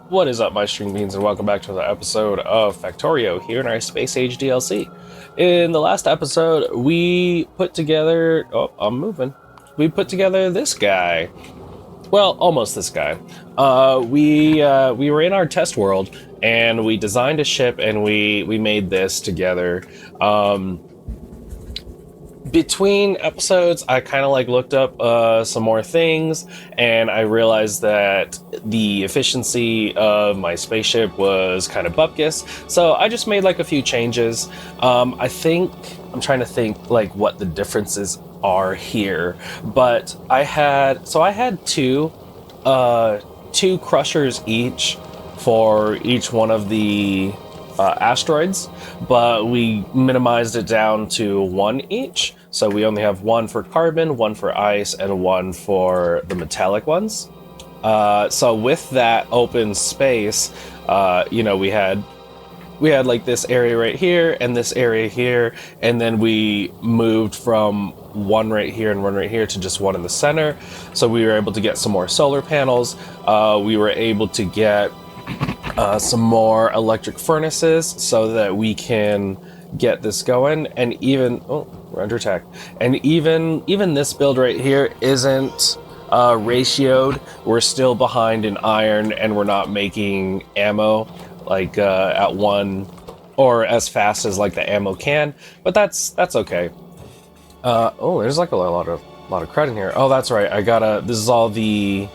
What is up, my string beans, and welcome back to another episode of Factorio here in our Space Age DLC. In the last episode, we put together. Oh, I'm moving. We put together this guy. Well, almost this guy. We were in our test world, and we designed a ship, and we made this together. Between episodes, I kind of like looked up some more things, and I realized that the efficiency of my spaceship was kind of bupkis. So I just made like a few changes. I think I'm trying to think like what the differences are here, but I had two crushers each for each one of the asteroids, but we minimized it down to one each. So we only have one for carbon, one for ice, and one for the metallic ones. So with that open space, we had like this area right here and this area here, and then we moved from one right here and one right here to just one in the center. So we were able to get some more solar panels. We were able to get some more electric furnaces so that we can get this going. And even we're under attack, and even this build right here isn't ratioed. We're still behind in iron, and we're not making ammo like at one or as fast as like the ammo can, but that's okay. There's like a lot of credit in here. Oh, that's right, this is all the.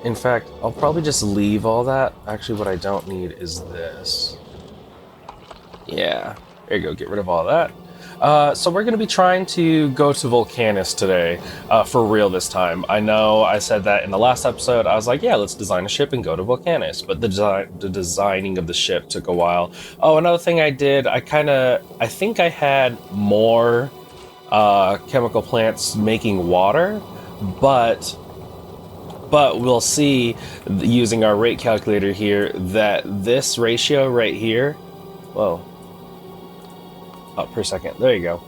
In fact, I'll probably just leave all that. Actually, what I don't need is this. Yeah, there you go, get rid of all that. So we're going to be trying to go to Vulcanus today, for real this time. I know I said that in the last episode. I was like, yeah, let's design a ship and go to Vulcanus. But the designing of the ship took a while. Oh, another thing I did, I think I had more chemical plants making water, but we'll see using our rate calculator here that this ratio right here, whoa, up per second, there you go.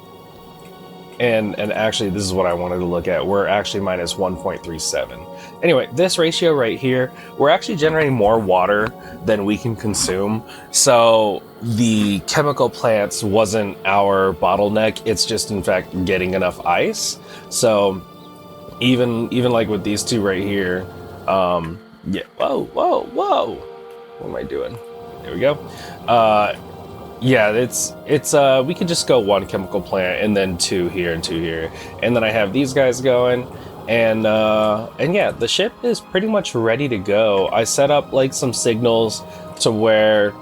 And actually, this is what I wanted to look at. We're actually minus 1.37. Anyway, this ratio right here, we're actually generating more water than we can consume. So the chemical plants wasn't our bottleneck. It's just, in fact, getting enough ice. So even like with these two right here, yeah, whoa, what am I doing? There we go. Yeah, it's we could just go one chemical plant and then two here and two here, and then I have these guys going, and yeah, the ship is pretty much ready to go. I set up like some signals to where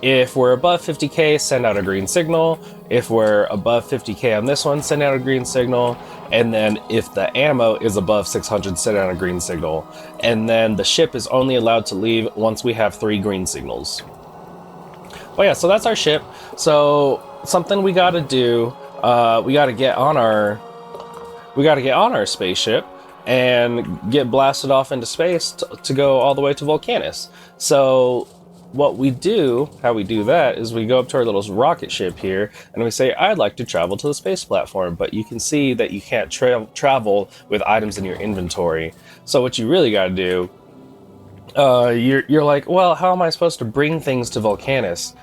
if we're above 50k, send out a green signal. If we're above 50k on this one, send out a green signal. And then if the ammo is above 600, send out a green signal. And then the ship is only allowed to leave once we have 3 green signals. Well, yeah, so that's our ship. So something we gotta do, we gotta get on our spaceship and get blasted off into space to go all the way to Vulcanus. So what we do, how we do that, is we go up to our little rocket ship here, and we say, I'd like to travel to the space platform, but you can see that you can't travel with items in your inventory. So what you really gotta do, you're like, well, how am I supposed to bring things to Vulcanus?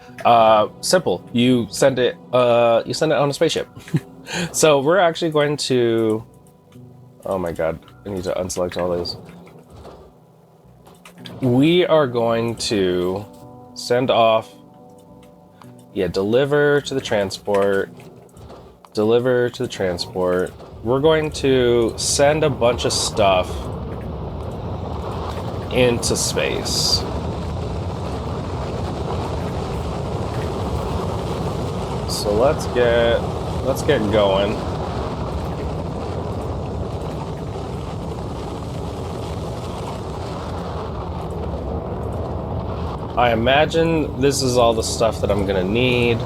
Simple, you send it on a spaceship. So we're actually going to, oh my god, I need to unselect all those. We are going to send off, deliver to the transport. We're going to send a bunch of stuff into space. So let's get going. I imagine this is all the stuff that I'm gonna need.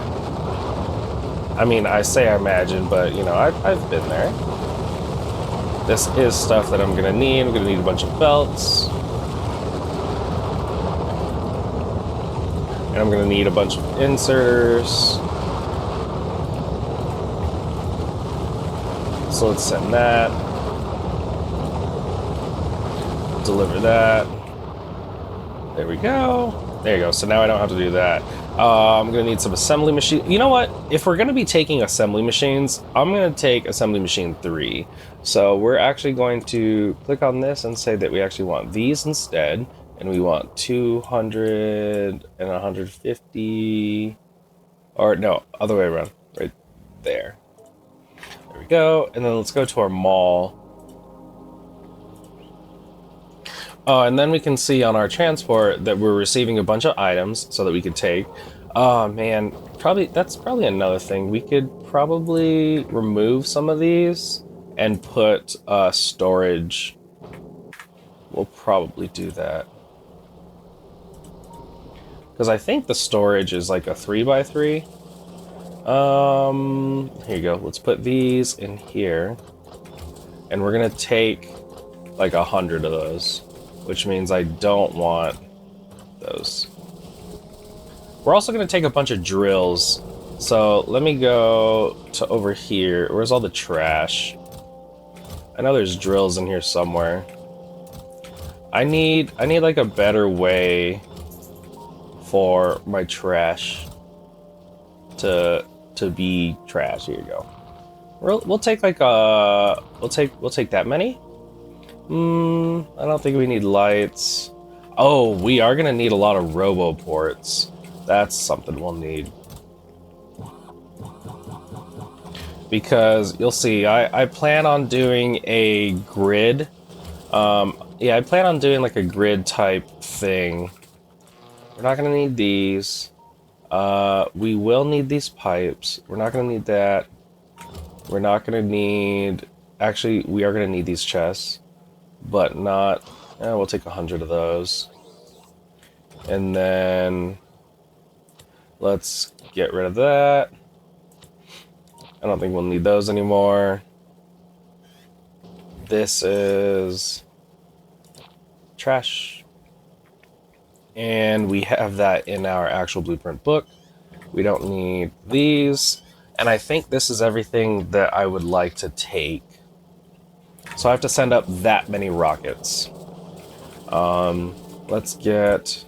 I mean, I say I imagine, but you know, I've been there. This is stuff that I'm gonna need. I'm gonna need a bunch of belts. And I'm gonna need a bunch of inserters. So let's send that. Deliver that. There we go. There you go. So now I don't have to do that. I'm going to need some assembly machine. You know what? If we're going to be taking assembly machines, I'm going to take assembly machine 3. So we're actually going to click on this and say that we actually want these instead. And we want 200 and 150. Or no, other way around. Right there. There we go. And then let's go to our mall. And then we can see on our transport that we're receiving a bunch of items so that we could take. Oh man, that's probably another thing. We could probably remove some of these and put storage. We'll probably do that. Because I think the storage is like a 3x3. Here you go. Let's put these in here. And we're gonna take like 100 of those. Which means I don't want those. We're also going to take a bunch of drills. So let me go to over here. Where's all the trash? I know there's drills in here somewhere. I need like a better way for my trash to be trash. Here you go. We'll take like we'll take that many. I don't think we need lights. Oh, we are gonna need a lot of robo ports. That's something we'll need. Because you'll see, I plan on doing a grid. Yeah, I plan on doing like a grid type thing. We're not gonna need these. We will need these pipes. We're not gonna need that. We're not gonna need... Actually, we are gonna need these chests. But not... we'll take 100 of those. And then... let's get rid of that. I don't think we'll need those anymore. This is... trash. And we have that in our actual blueprint book. We don't need these. And I think this is everything that I would like to take. So I have to send up that many rockets. Let's get...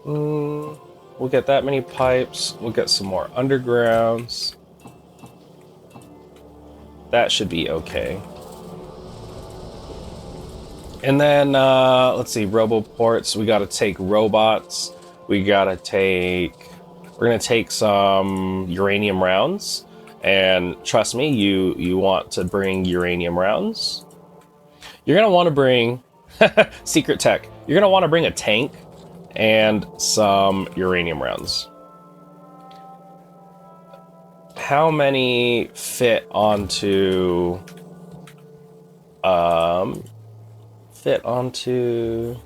we'll get that many pipes. We'll get some more undergrounds. That should be okay. And then, let's see, roboports. We gotta take robots. We gotta take... We're gonna take some uranium rounds. And trust me, you want to bring uranium rounds. You're gonna want to bring... secret tech. You're gonna want to bring a tank and some uranium rounds. How many fit onto... fit onto...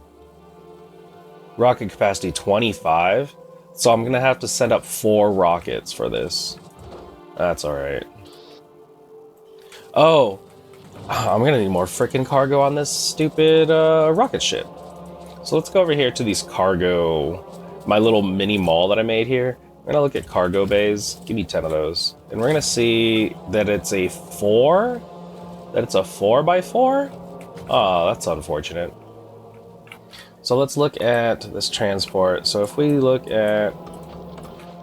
rocket capacity 25? So I'm gonna have to send up 4 rockets for this. That's alright. Oh! I'm gonna need more frickin' cargo on this stupid rocket ship. So let's go over here to these cargo... my little mini mall that I made here. We're gonna look at cargo bays. Give me 10 of those. And we're gonna see that it's a 4? That it's a 4x4? Oh, that's unfortunate. So let's look at this transport. So if we look at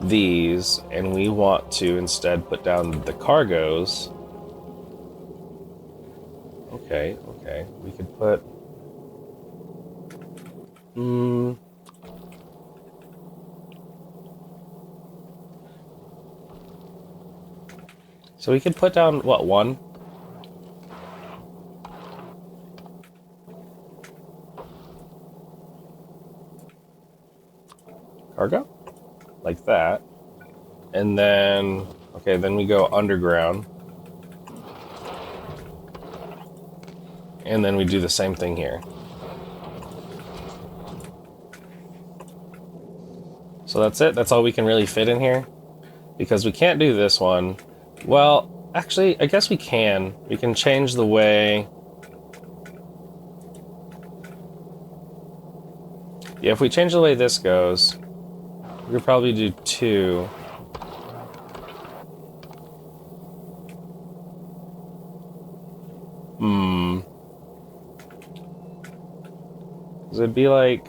these and we want to instead put down the cargoes. Okay, we could put... So we could put down, what, 1? Cargo? Like that. And then, okay, then we go underground. And then we do the same thing here. So that's it? That's all we can really fit in here? Because we can't do this one. Well, actually, I guess we can. We can change the way... Yeah, if we change the way this goes, we could probably do 2. Because it'd be like,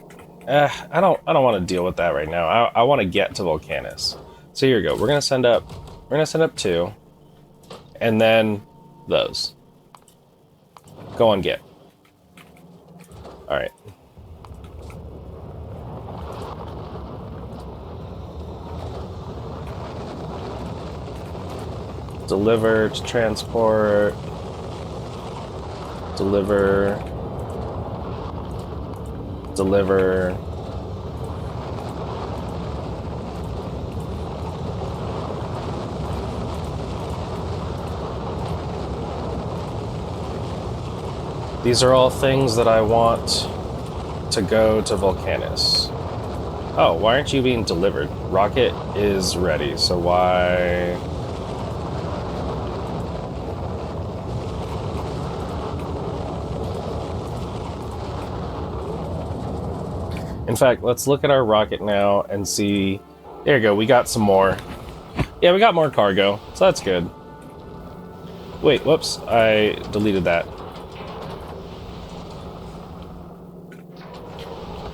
I don't want to deal with that right now. I want to get to Vulcanus. So here we go. We're gonna send up 2, and then those. Go on, get. All right. Deliver to transport. Deliver. Deliver. These are all things that I want to go to Vulcanus. Oh, why aren't you being delivered? Rocket is ready, so why... In fact, let's look at our rocket now and see... There you go, we got some more. Yeah, we got more cargo, so that's good. Wait, whoops, I deleted that.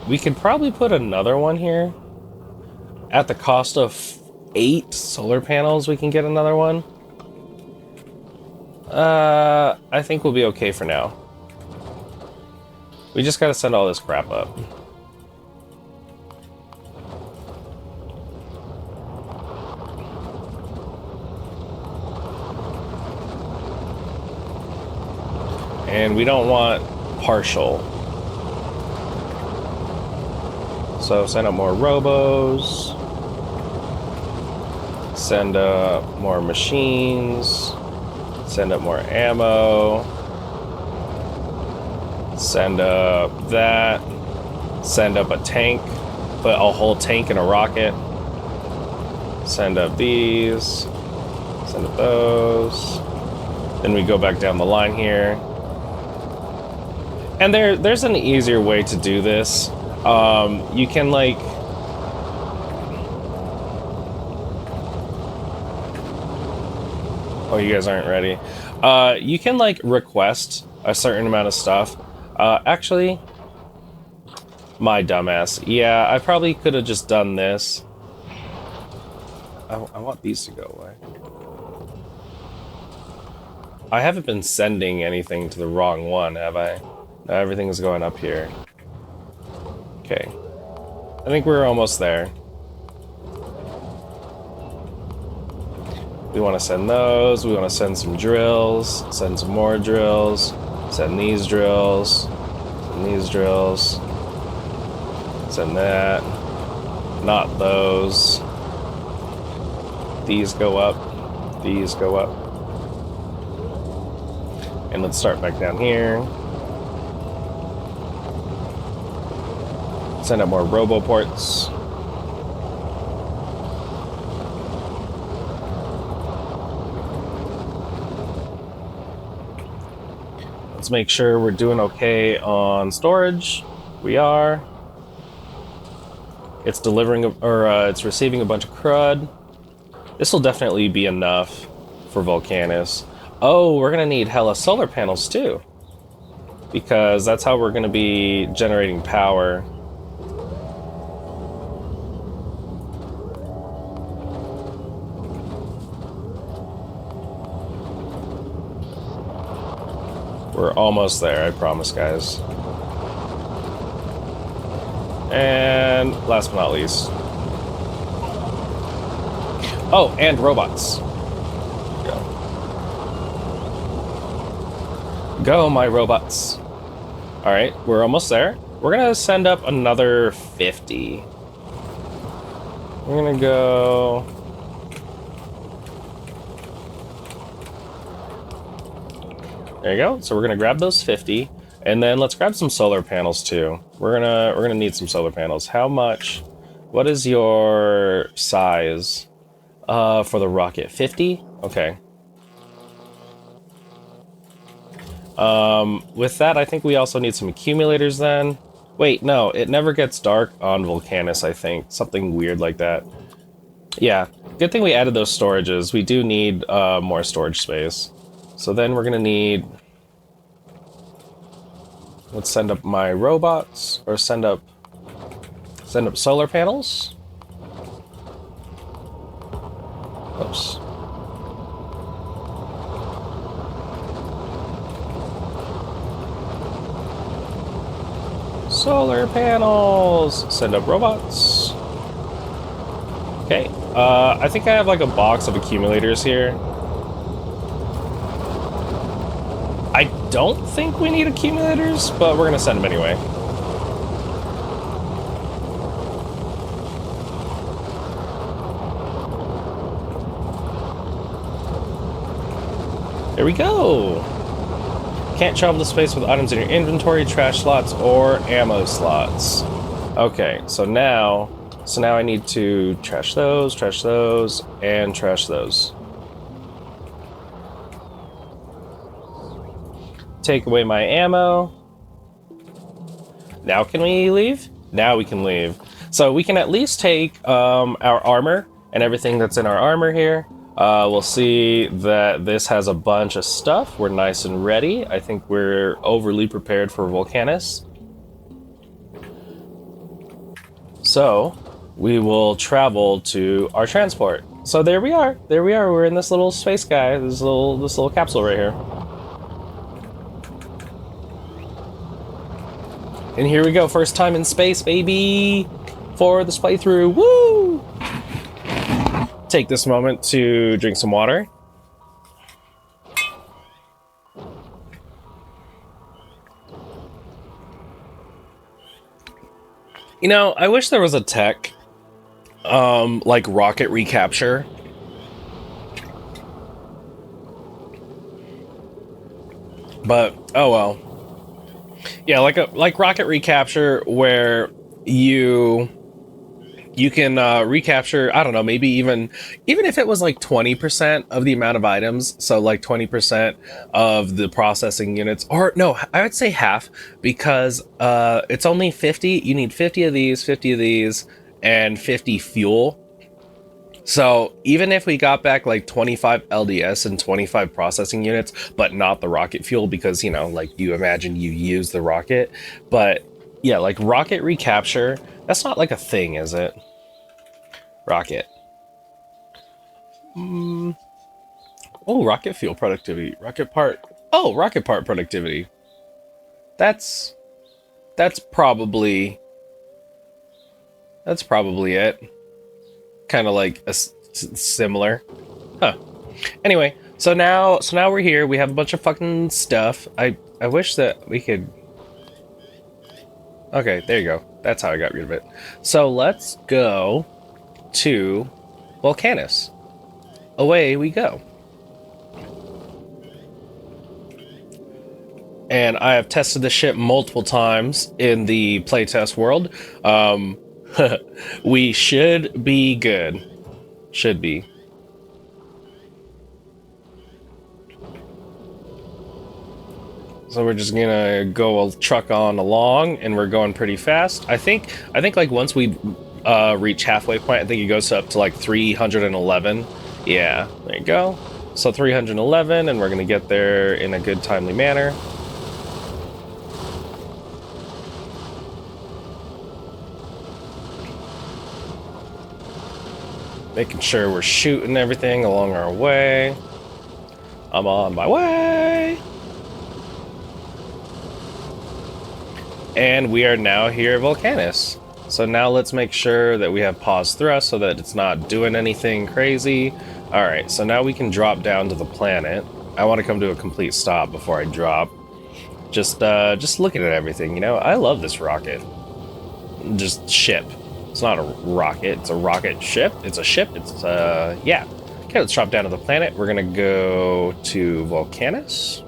We could probably put another one here. At the cost of 8 solar panels, we can get another one. I think we'll be okay for now. We just gotta send all this crap up. And we don't want partial. So send up more robos. Send up more machines. Send up more ammo. Send up that. Send up a tank. Put a whole tank in a rocket. Send up these. Send up those. Then we go back down the line here. And there's an easier way to do this. You can like... Oh, you guys aren't ready. You can like request a certain amount of stuff. Actually, my dumbass. Yeah, I probably could have just done this. I want these to go away. I haven't been sending anything to the wrong one, have I? No, everything's going up here. Okay. I think we're almost there. We want to send those. We want to send some drills. Send some more drills. Send these drills. Send these drills. Send that. Not those. These go up. These go up. And let's start back down here. Send up more roboports. Let's make sure we're doing okay on storage. We are. It's delivering, it's receiving a bunch of crud. This will definitely be enough for Vulcanus. Oh, we're gonna need hella solar panels too, because that's how we're gonna be generating power. We're almost there, I promise, guys. And last but not least. Oh, and robots. Go, my robots. Alright, we're almost there. We're gonna send up another 50. We're gonna go... There you go. So we're gonna grab those 50, and then let's grab some solar panels too. We're gonna need some solar panels. How much? What is your size for the rocket? 50? Okay. With that, I think we also need some accumulators then. Wait, no, it never gets dark on Vulcanus, I think. Something weird like that. Yeah, good thing we added those storages. We do need more storage space. So then we're gonna need Let's send up my robots, or send up solar panels. Oops. Solar panels! Send up robots. Okay, I think I have like a box of accumulators here. I don't think we need accumulators, but we're gonna send them anyway. There we go! Can't travel to space with items in your inventory, trash slots, or ammo slots. Okay, so now I need to trash those, and trash those. Take away my ammo. Now can we leave? Now we can leave. So we can at least take our armor and everything that's in our armor here. We'll see that this has a bunch of stuff. We're nice and ready. I think we're overly prepared for Vulcanus. So we will travel to our transport. So there we are. There we are. We're in this little space guy. This little capsule right here. And here we go. First time in space, baby, for this playthrough. Woo! Take this moment to drink some water. You know, I wish there was a tech, like rocket recapture. But, oh well. Yeah, like rocket recapture where you can recapture, I don't know, maybe even if it was like 20% of the amount of items, so like 20% of the processing units, or no, I would say half, because it's only 50. You need 50 of these, and 50 fuel. So even if we got back like 25 LDS and 25 processing units, but not the rocket fuel, because, you know, like you imagine you use the rocket, but yeah, like rocket recapture, that's not like a thing, is it? Rocket. Oh, rocket fuel productivity. Rocket part. Oh, rocket part productivity. That's probably it. Kind of like similar. Huh. Anyway, so now we're here. We have a bunch of fucking stuff. I wish that we could. Okay, there you go. That's how I got rid of it. So let's go to Vulcanus. Away we go. And I have tested the ship multiple times in the playtest world. We should be good. Should be. So we're just gonna go a truck on along, and we're going pretty fast. I think like once we reach halfway point, I think it goes up to like 311. Yeah, there you go. So 311, and we're gonna get there in a good timely manner. Making sure we're shooting everything along our way. I'm on my way. And we are now here at Vulcanus. So now let's make sure that we have pause thrust so that it's not doing anything crazy. All right, so now we can drop down to the planet. I want to come to a complete stop before I drop. Just looking at everything, you know, I love this rocket. Just ship. It's not a rocket, it's a rocket ship. It's a ship, it's, yeah. Okay, let's drop down to the planet. We're gonna go to Vulcanus.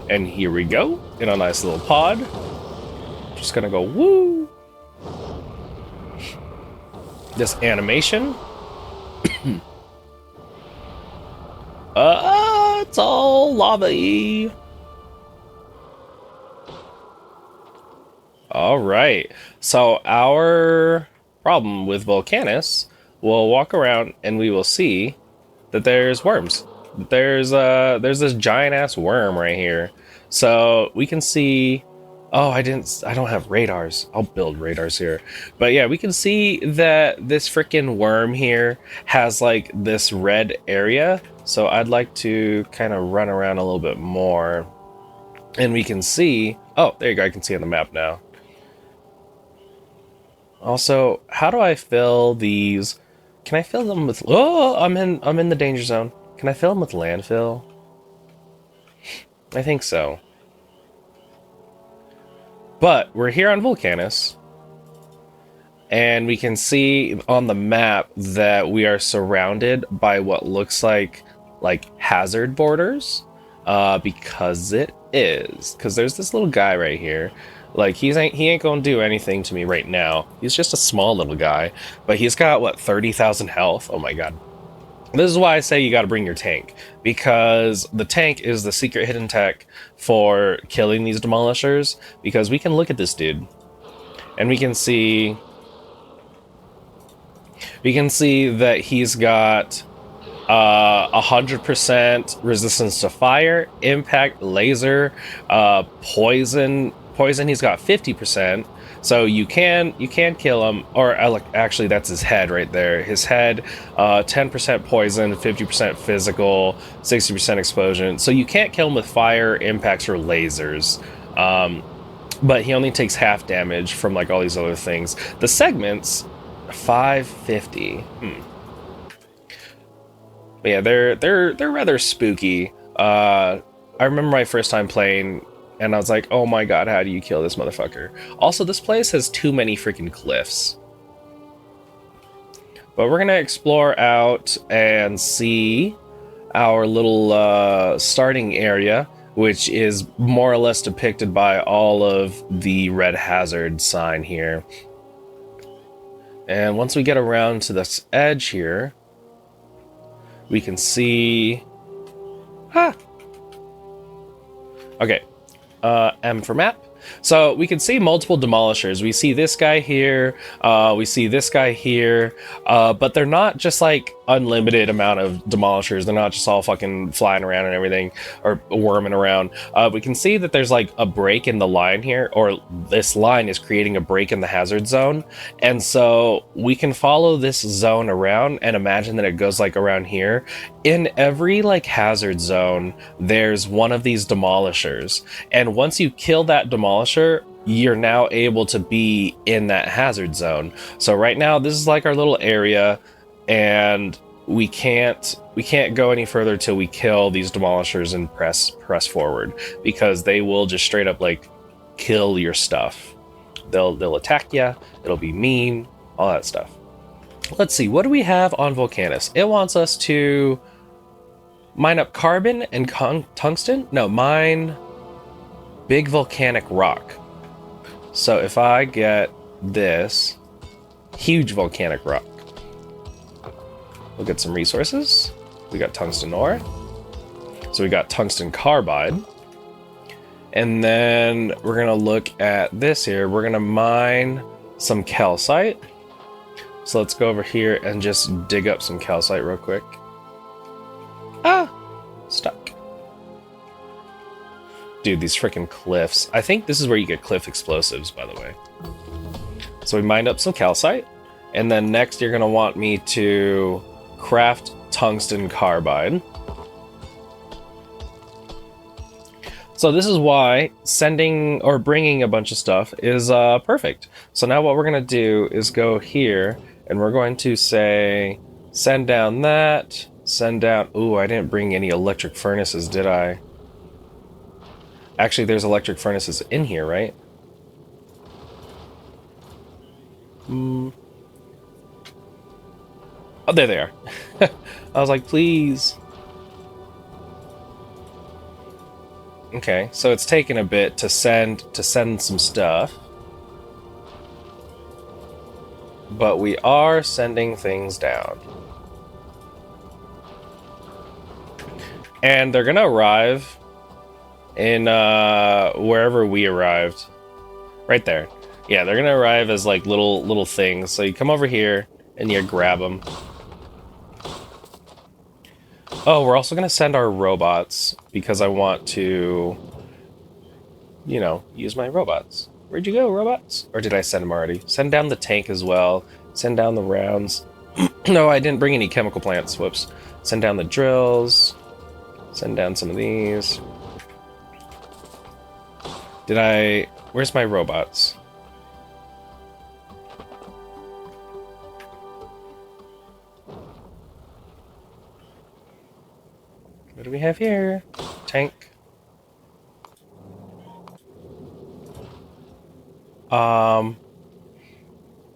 And here we go, in a nice little pod. Just gonna go, woo! This animation. It's all lava-y. Alright, so our problem with Vulcanus, we'll walk around and we will see that there's worms. There's this giant ass worm right here. So we can see Oh, I don't have radars. I'll build radars here. But yeah, we can see that this freaking worm here has like this red area. So I'd like to kind of run around a little bit more. And we can see, oh, there you go. I can see on the map now. Also, how do I fill these? Can I fill them with, oh, I'm in the danger zone. Can I fill them with landfill? I think so. But we're here on Vulcanus, and we can see on the map that we are surrounded by what looks like hazard borders, because it is. Because there's this little guy right here. Like he ain't gonna do anything to me right now. He's just a small little guy, but he's got what 30,000 health. Oh my god. This is why I say you got to bring your tank, because the tank is the secret hidden tech for killing these demolishers, because we can look at this dude and we can see that he's got 100% resistance to fire, impact, laser, poison. He's got 50%. So you can kill him, or actually that's his head right there. His head, 10% poison, 50% physical, 60% explosion. So you can't kill him with fire, impacts, or lasers. But he only takes half damage from like all these other things. The segments, 550. But yeah, they're rather spooky. I remember my first time playing, and I was like, oh my god, how do you kill this motherfucker? Also, this place has too many freaking cliffs. But we're gonna explore out and see our little starting area, which is more or less depicted by all of the red hazard sign here. And once we get around to this edge here, we can see... Ah! Okay. M for map. So we can see multiple demolishers. We see this guy here, we see this guy here, but they're not just like unlimited amount of demolishers. They're not just all fucking flying around and everything, or worming around. We can see that there's like a break in the line here, or this line is creating a break in the hazard zone. And so we can follow this zone around and imagine that it goes like around here. In every like hazard zone, there's one of these demolishers. And once you kill that demolisher, you're now able to be in that hazard zone. So right now, this is like our little area, and we can't go any further till we kill these demolishers and press forward, because they will just straight up like kill your stuff. They'll attack you. It'll be mean, all that stuff. Let's see, what do we have on Vulcanus? It wants us to mine up carbon and tungsten. No, mine big volcanic rock. So if I get this huge volcanic rock, we'll get some resources. We got tungsten ore. So we got tungsten carbide. And then we're gonna look at this here. We're gonna mine some calcite. So let's go over here and just dig up some calcite real quick. Ah, stuck. Dude, these freaking cliffs. I think this is where you get cliff explosives, by the way. So we mined up some calcite. And then next you're gonna want me to craft tungsten carbide. So this is why sending or bringing a bunch of stuff is perfect. So now what we're gonna do is go here, and we're going to say, send down that, send down... Ooh, I didn't bring any electric furnaces, did I? Actually, there's electric furnaces in here, right? Oh, there they are. I was like, please. Okay, so it's taken a bit to send some stuff. But we are sending things down. And they're gonna arrive in wherever we arrived. Right there. Yeah, they're gonna arrive as like little things. So you come over here and you grab them. Oh, we're also gonna send our robots, because I want to you know, use my robots. Where'd you go, robots? Or did I send them already? Send down the tank as well. Send down the rounds. No, I didn't bring any chemical plants. Whoops. Send down the drills. Send down some of these. Did I... Where's my robots? What do we have here? Tank.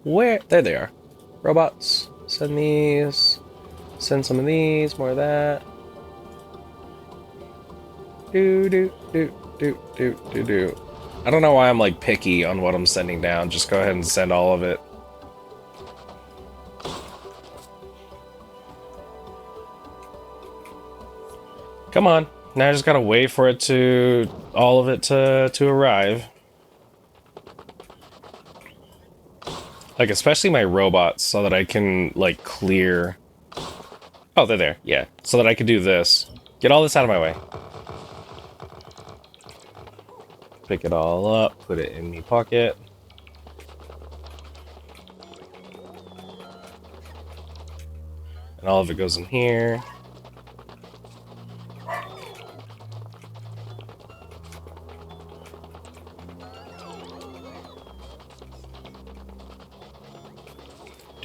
Where? There they are. Robots. Send these. Send some of these. More of that. Do. I don't know why I'm like picky on what I'm sending down. Just go ahead and send all of it. Come on. Now I just gotta wait for it to... all of it to arrive. Like, especially my robots, so that I can, like, clear... Oh, they're there. Yeah. So that I can do this. Get all this out of my way. Pick it all up. Put it in my pocket. And all of it goes in here.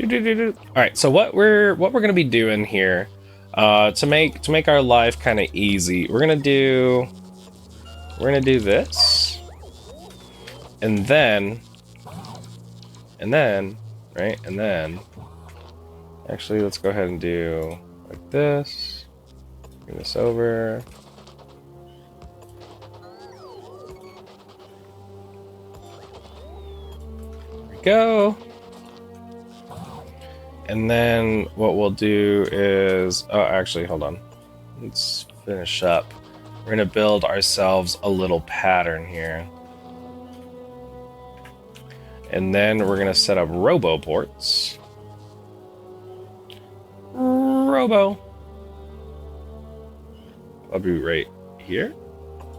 Alright, so what we're gonna be doing here, to make our life kind of easy, we're gonna do this, and then right, and then actually let's go ahead and do like this. Bring this over. There we go. And then what we'll do is... Oh, actually, hold on. Let's finish up. We're going to build ourselves a little pattern here. And then we're going to set up robo ports. Robo. I'll be right here.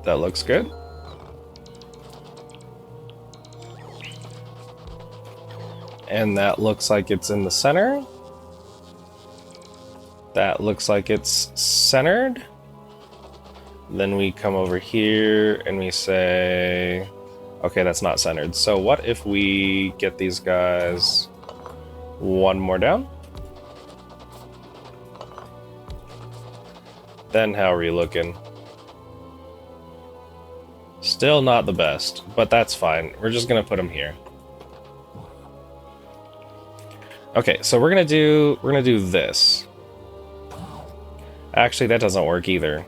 That looks good. And that looks like it's in the center. That looks like it's centered. Then we come over here and we say, okay, that's not centered. So what if we get these guys one more down? Then how are we looking? Still not the best, but that's fine. We're just gonna put them here. Okay, so we're gonna do this. Actually, that doesn't work either.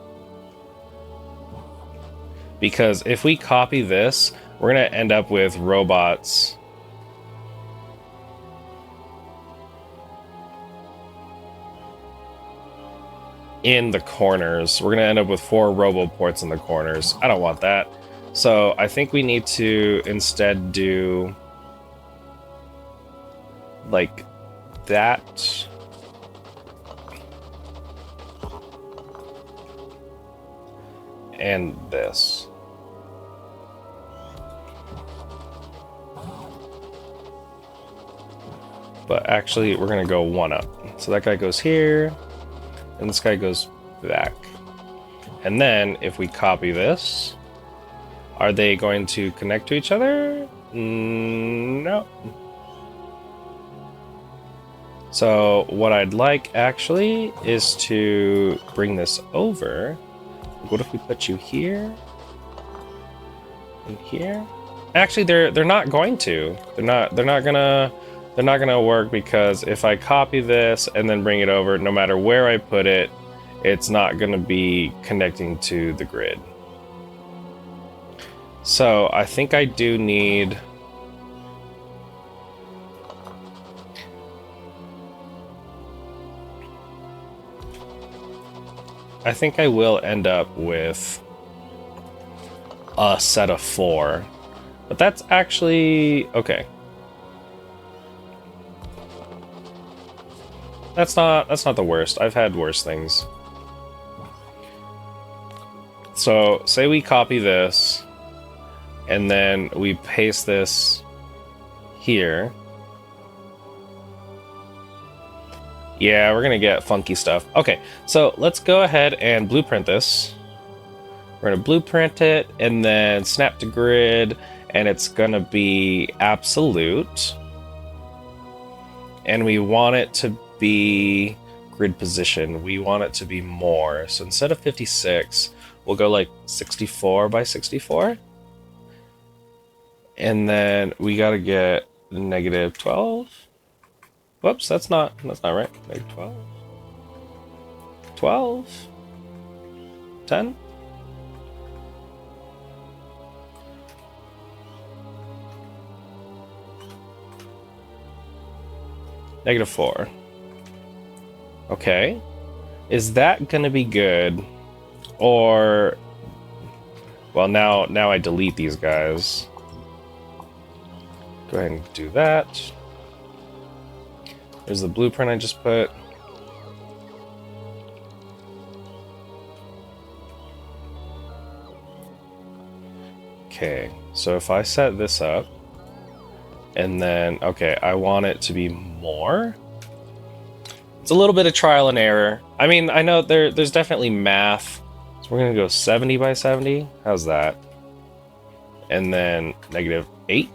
Because if we copy this, we're gonna end up with robots. In the corners. We're gonna end up with 4 robo ports in the corners. I don't want that. So I think we need to instead do like that. And this. But actually, we're gonna go one up. So that guy goes here, and this guy goes back. And then, if we copy this, are they going to connect to each other? No. So what I'd like actually is to bring this over. What if we put you here and here? Actually, they're not going to. They're not gonna work, because if I copy this and then bring it over, no matter where I put it, it's not gonna be connecting to the grid. So I think I do need... I think I will end up with a set of 4. But that's actually... okay. That's not the worst. I've had worse things. So, say we copy this, and then we paste this here. Yeah, we're gonna get funky stuff. Okay, so let's go ahead and blueprint this. We're gonna blueprint it and then snap to grid, and it's gonna be absolute. And we want it to be grid position. We want it to be more. So instead of 56, we'll go like 64 by 64. And then we gotta get negative 12. Whoops, that's not right. Negative 12. 12. 10. Negative 4. Okay. Is that gonna be good? Or... Well, now I delete these guys. Go ahead and do that. There's the blueprint I just put. Okay, so if I set this up, and then, okay, I want it to be more. It's a little bit of trial and error. I mean, I know there's definitely math. So we're gonna go 70 by 70. How's that? And then negative 8.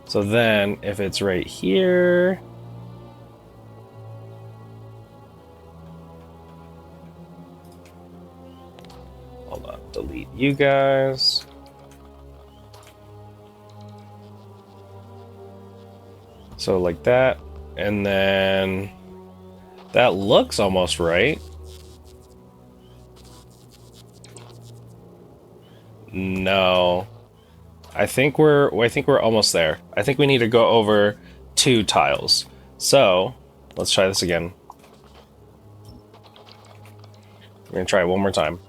So then, if it's right here... Hold on, delete you guys. So like that, and then that looks almost right. No. I think we're almost there. I think we need to go over 2 tiles. So, let's try this again. We're gonna try it one more time.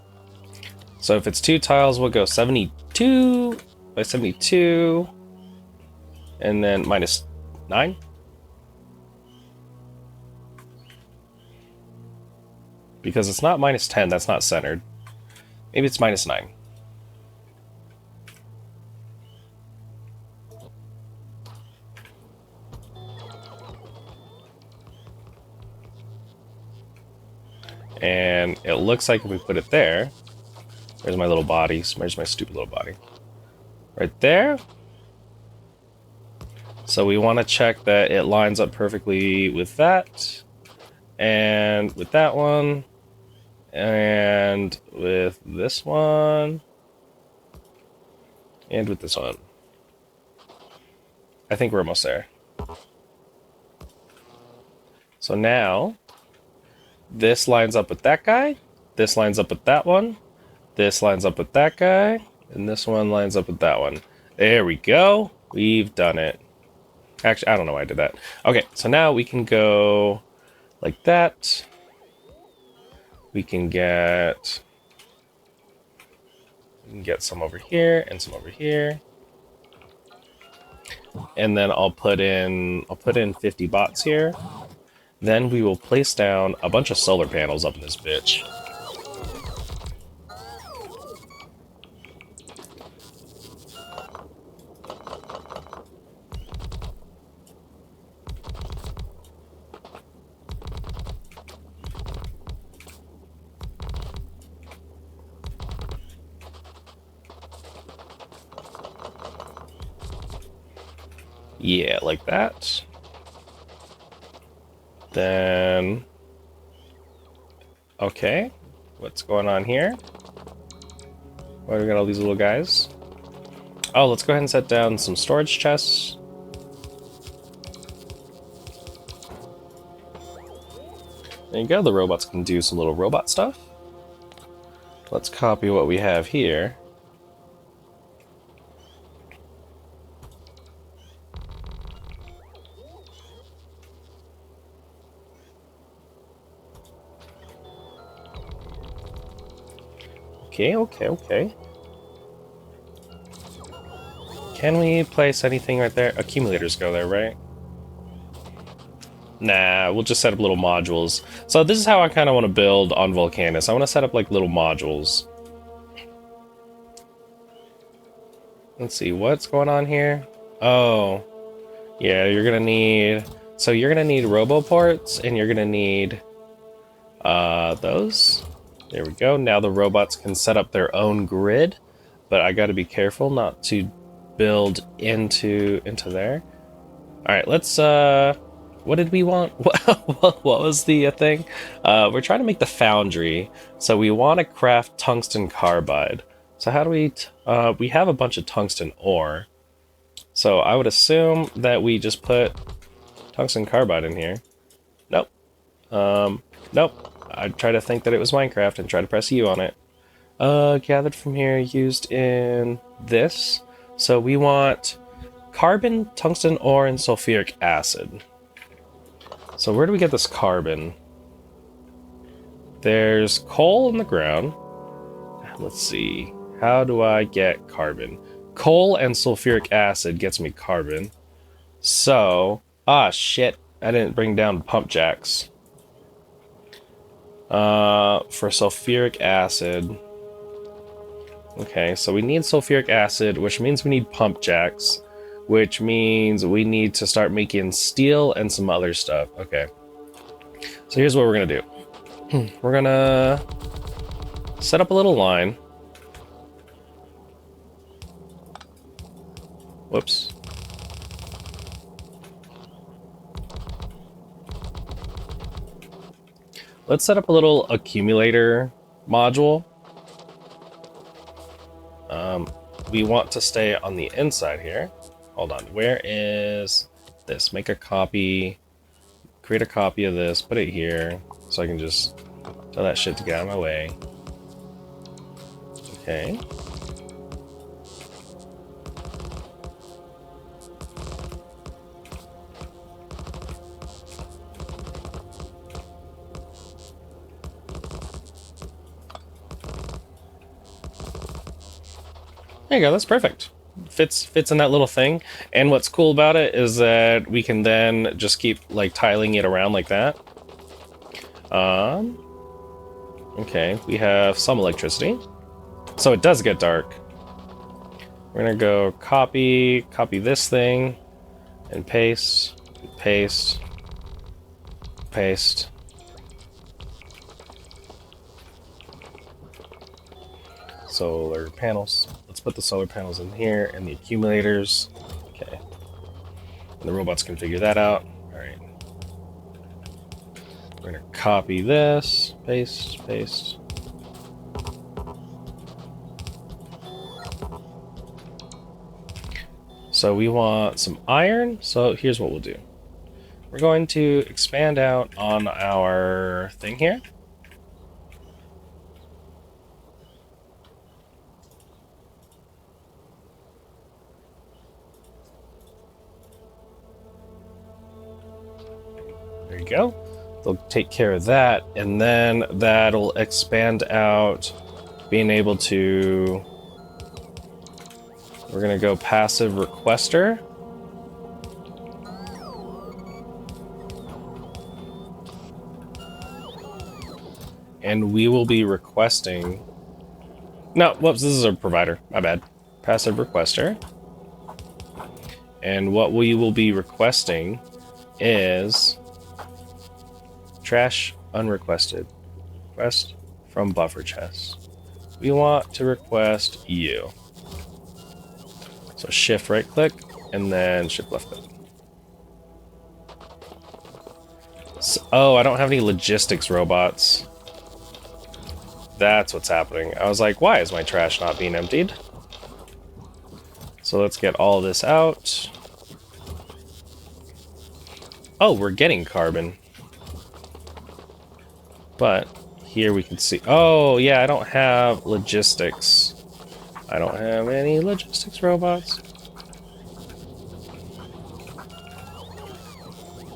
So if it's 2 tiles, we'll go 72 by 72, and then minus 9. Because it's not minus 10, that's not centered. Maybe it's minus 9. And it looks like if we put it there, where's my little body? Where's my stupid little body? Right there. So we want to check that it lines up perfectly with that, and with that one, and with this one, and with this one. I think we're almost there. So now, this lines up with that guy, this lines up with that one, this lines up with that guy, and this one lines up with that one. There we go. We've done it. Actually, I don't know why I did that. Okay, so now we can go like that. We can get some over here and some over here. And then I'll put in 50 bots here. Then we will place down a bunch of solar panels up in this bitch. Yeah, like that. Then, okay, what's going on here? Why do we got all these little guys? Oh, let's go ahead and set down some storage chests. There you go, the robots can do some little robot stuff. Let's copy what we have here. Okay. Can we place anything right there? Accumulators go there, right? Nah, we'll just set up little modules. So this is how I kind of want to build on Vulcanus. I want to set up like little modules. Let's see, what's going on here? Oh, yeah, you're gonna need... So you're gonna need roboports, and you're gonna need those. There we go. Now the robots can set up their own grid, but I gotta be careful not to build into there. All right, let's... what did we want? What was the thing? We're trying to make the foundry, so we want to craft tungsten carbide. So how do we... we have a bunch of tungsten ore, so I would assume that we just put tungsten carbide in here. Nope. Nope. I'd try to think that it was Minecraft and try to press U on it. Gathered from here, used in this. So we want carbon, tungsten ore, and sulfuric acid. So where do we get this carbon? There's coal in the ground. Let's see. How do I get carbon? Coal and sulfuric acid gets me carbon. So... Ah, shit. I didn't bring down pump jacks. For sulfuric acid... Okay, so we need sulfuric acid, which means we need pump jacks, which means we need to start making steel and some other stuff. Okay. So here's what we're gonna do. We're gonna set up a little line. Whoops. Let's set up a little accumulator module. We want to stay on the inside here. Hold on, where is this? Make a copy, create a copy of this, put it here, so I can just tell that shit to get out of my way. Okay. There you go, that's perfect. Fits in that little thing. And what's cool about it is that we can then just keep like tiling it around like that. Okay, we have some electricity. So it does get dark. We're gonna go copy this thing, and paste, paste, paste. Solar panels. Let's put the solar panels in here and the accumulators. Okay. And the robots can figure that out. Alright. We're gonna copy this. Paste, paste. So we want some iron. So here's what we'll do. We're going to expand out on our thing here. There you go. They'll take care of that, and then that'll expand out, being able to... We're gonna go passive requester. And we will be requesting... No, whoops, this is a provider. My bad. Passive requester. And what we will be requesting is... Trash unrequested. Request from buffer chest. We want to request you. So shift right click and then shift left click. So, oh, I don't have any logistics robots. That's what's happening. I was like, why is my trash not being emptied? So let's get all this out. Oh, we're getting carbon. But here we can see, oh yeah, I don't have logistics. I don't have any logistics robots.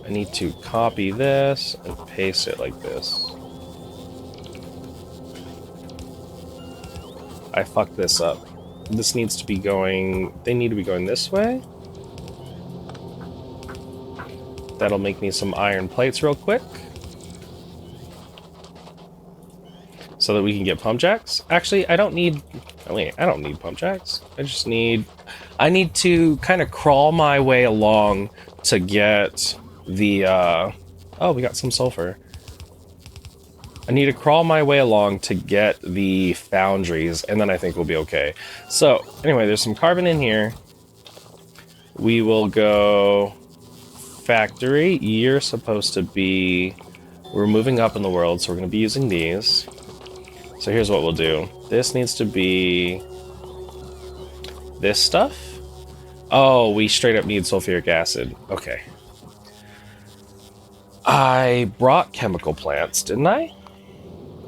I need to copy this and paste it like this. I fucked this up. This needs to be going, they need to be going this way. That'll make me some iron plates real quick. So that we can get pump jacks. Actually, I don't need... Oh, wait, I don't need pump jacks. I need to kind of crawl my way along to get the... Oh, we got some sulfur. I need to crawl my way along to get the foundries, and then I think we'll be okay. So, anyway, there's some carbon in here. We will go... Factory. You're supposed to be... We're moving up in the world, so we're going to be using these. So here's what we'll do. This needs to be... this stuff? Oh, we straight up need sulfuric acid. Okay. I brought chemical plants, didn't I?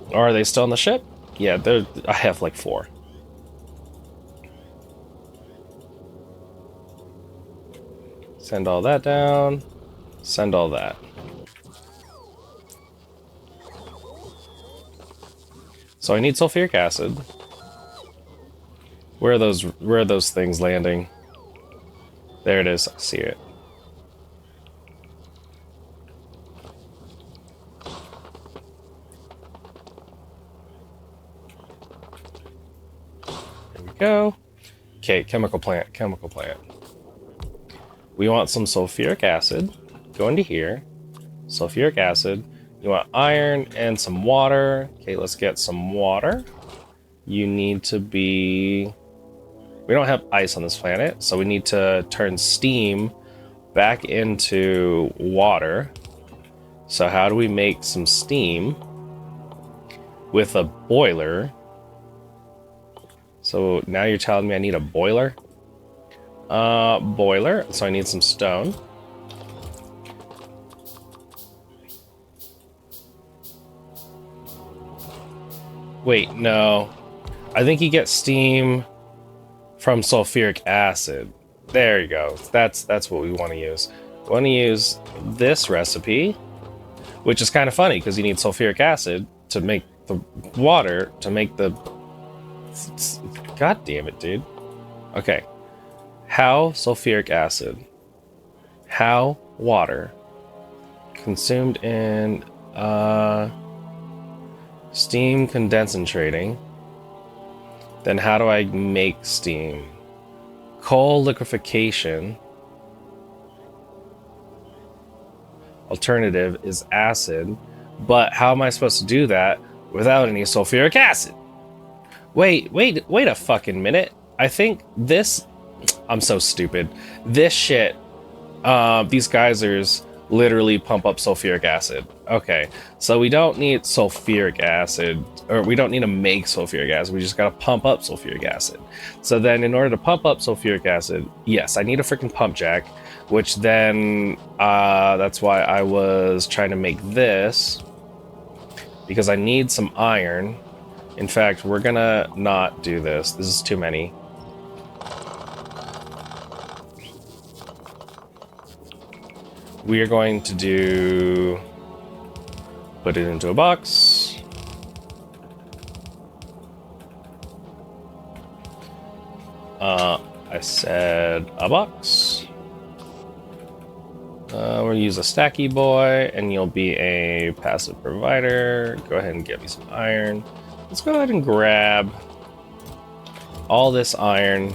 Or are they still on the ship? Yeah, I have like 4. Send all that down. Send all that. So I need sulfuric acid. Where are those things landing? There it is. I see it. There we go. Okay, chemical plant, chemical plant. We want some sulfuric acid. Go into here. Sulfuric acid. You want iron and some water. Okay, let's get some water. You need to be... We don't have ice on this planet, so we need to turn steam back into water. So how do we make some steam with a boiler? So now you're telling me I need a boiler? Boiler. So I need some stone. Wait, no. I think you get steam from sulfuric acid. There you go. That's what we want to use. We want to use this recipe, which is kind of funny because you need sulfuric acid to make the water to make the... God damn it, dude. Okay. How sulfuric acid? How water? Consumed in steam concentrating. Then how do I make steam? Coal liquefaction. Alternative is acid. But how am I supposed to do that without any sulfuric acid? Wait a fucking minute. I think this... I'm so stupid. This shit, these geysers literally pump up sulfuric acid. Okay, so we don't need sulfuric acid, or we don't need to make sulfuric acid, we just gotta pump up sulfuric acid. So then in order to pump up sulfuric acid, yes, I need a freaking pump jack, which then, that's why I was trying to make this, because I need some iron. In fact, we're gonna not do this. This is too many. We are going to do... Put it into a box. I said a box. We'll use a stacky boy, and you'll be a passive provider. Go ahead and get me some iron. Let's go ahead and grab all this iron.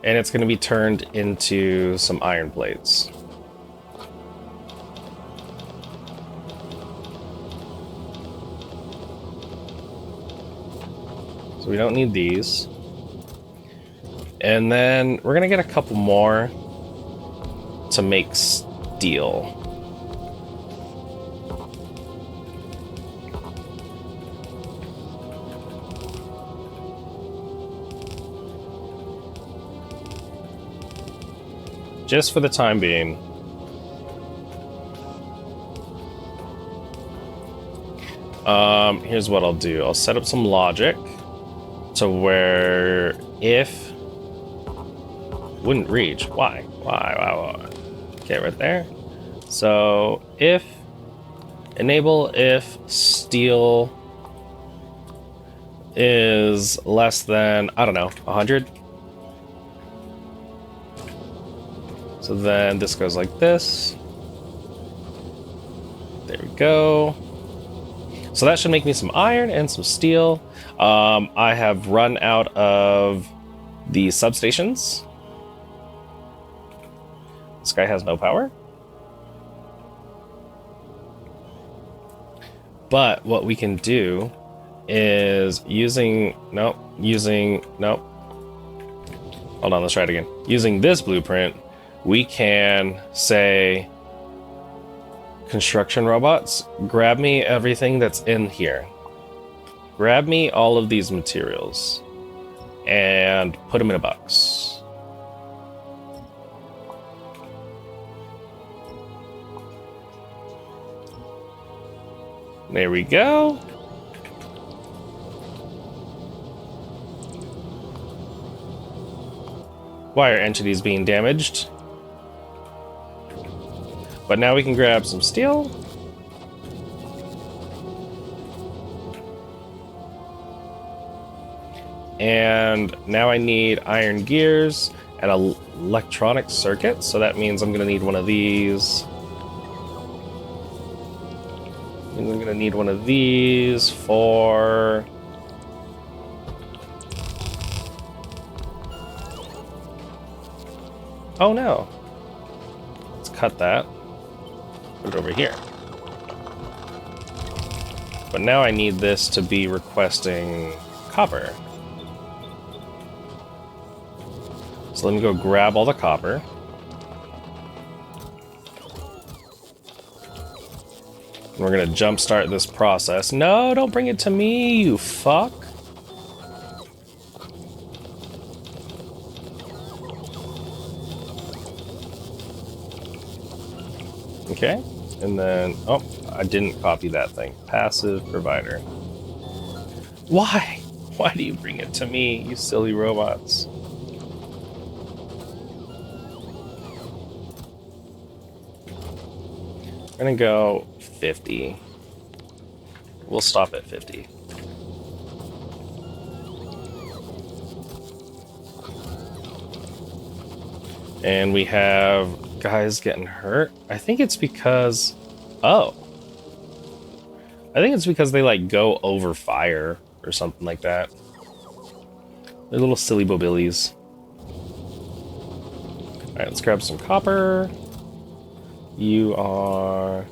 And it's going to be turned into some iron plates. So we don't need these. And then we're going to get a couple more to make steel. Just for the time being. Here's what I'll do. I'll set up some logic to where if... Wouldn't reach. Why? Why? Okay, right there. So if... Enable if steel is less than, I don't know, 100. So So then this goes like this. There we go. So that should make me some iron and some steel. I have run out of the substations. This guy has no power. But what we can do is using... Nope. Hold on, let's try it again. Using this blueprint, we can say... Construction robots, grab me everything that's in here. Grab me all of these materials. And put them in a box. There we go. Why are entities being damaged? But now we can grab some steel. And now I need iron gears and an electronic circuit. So that means I'm going to need one of these. I'm going to need one of these for... Oh no. Let's cut that. Put it over here. But now I need this to be requesting copper. So let me go grab all the copper. We're gonna jumpstart this process. No, don't bring it to me, you fuck. Okay, and then, oh, I didn't copy that thing. Passive provider. Why? Why do you bring it to me, you silly robots? I'm gonna go 50. We'll stop at 50. And we have guys getting hurt. I think it's because... Oh. I think it's because they, like, go over fire or something like that. They're little silly bobillies. Alright, let's grab some copper. You are...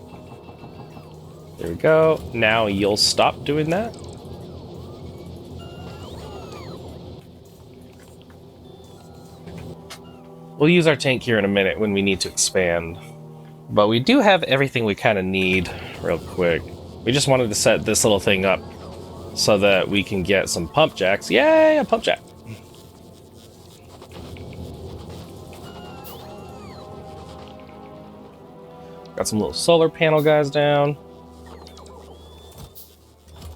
There we go. Now you'll stop doing that. We'll use our tank here in a minute when we need to expand. But we do have everything we kind of need real quick. We just wanted to set this little thing up so that we can get some pump jacks. Yay, a pump jack! Got some little solar panel guys down.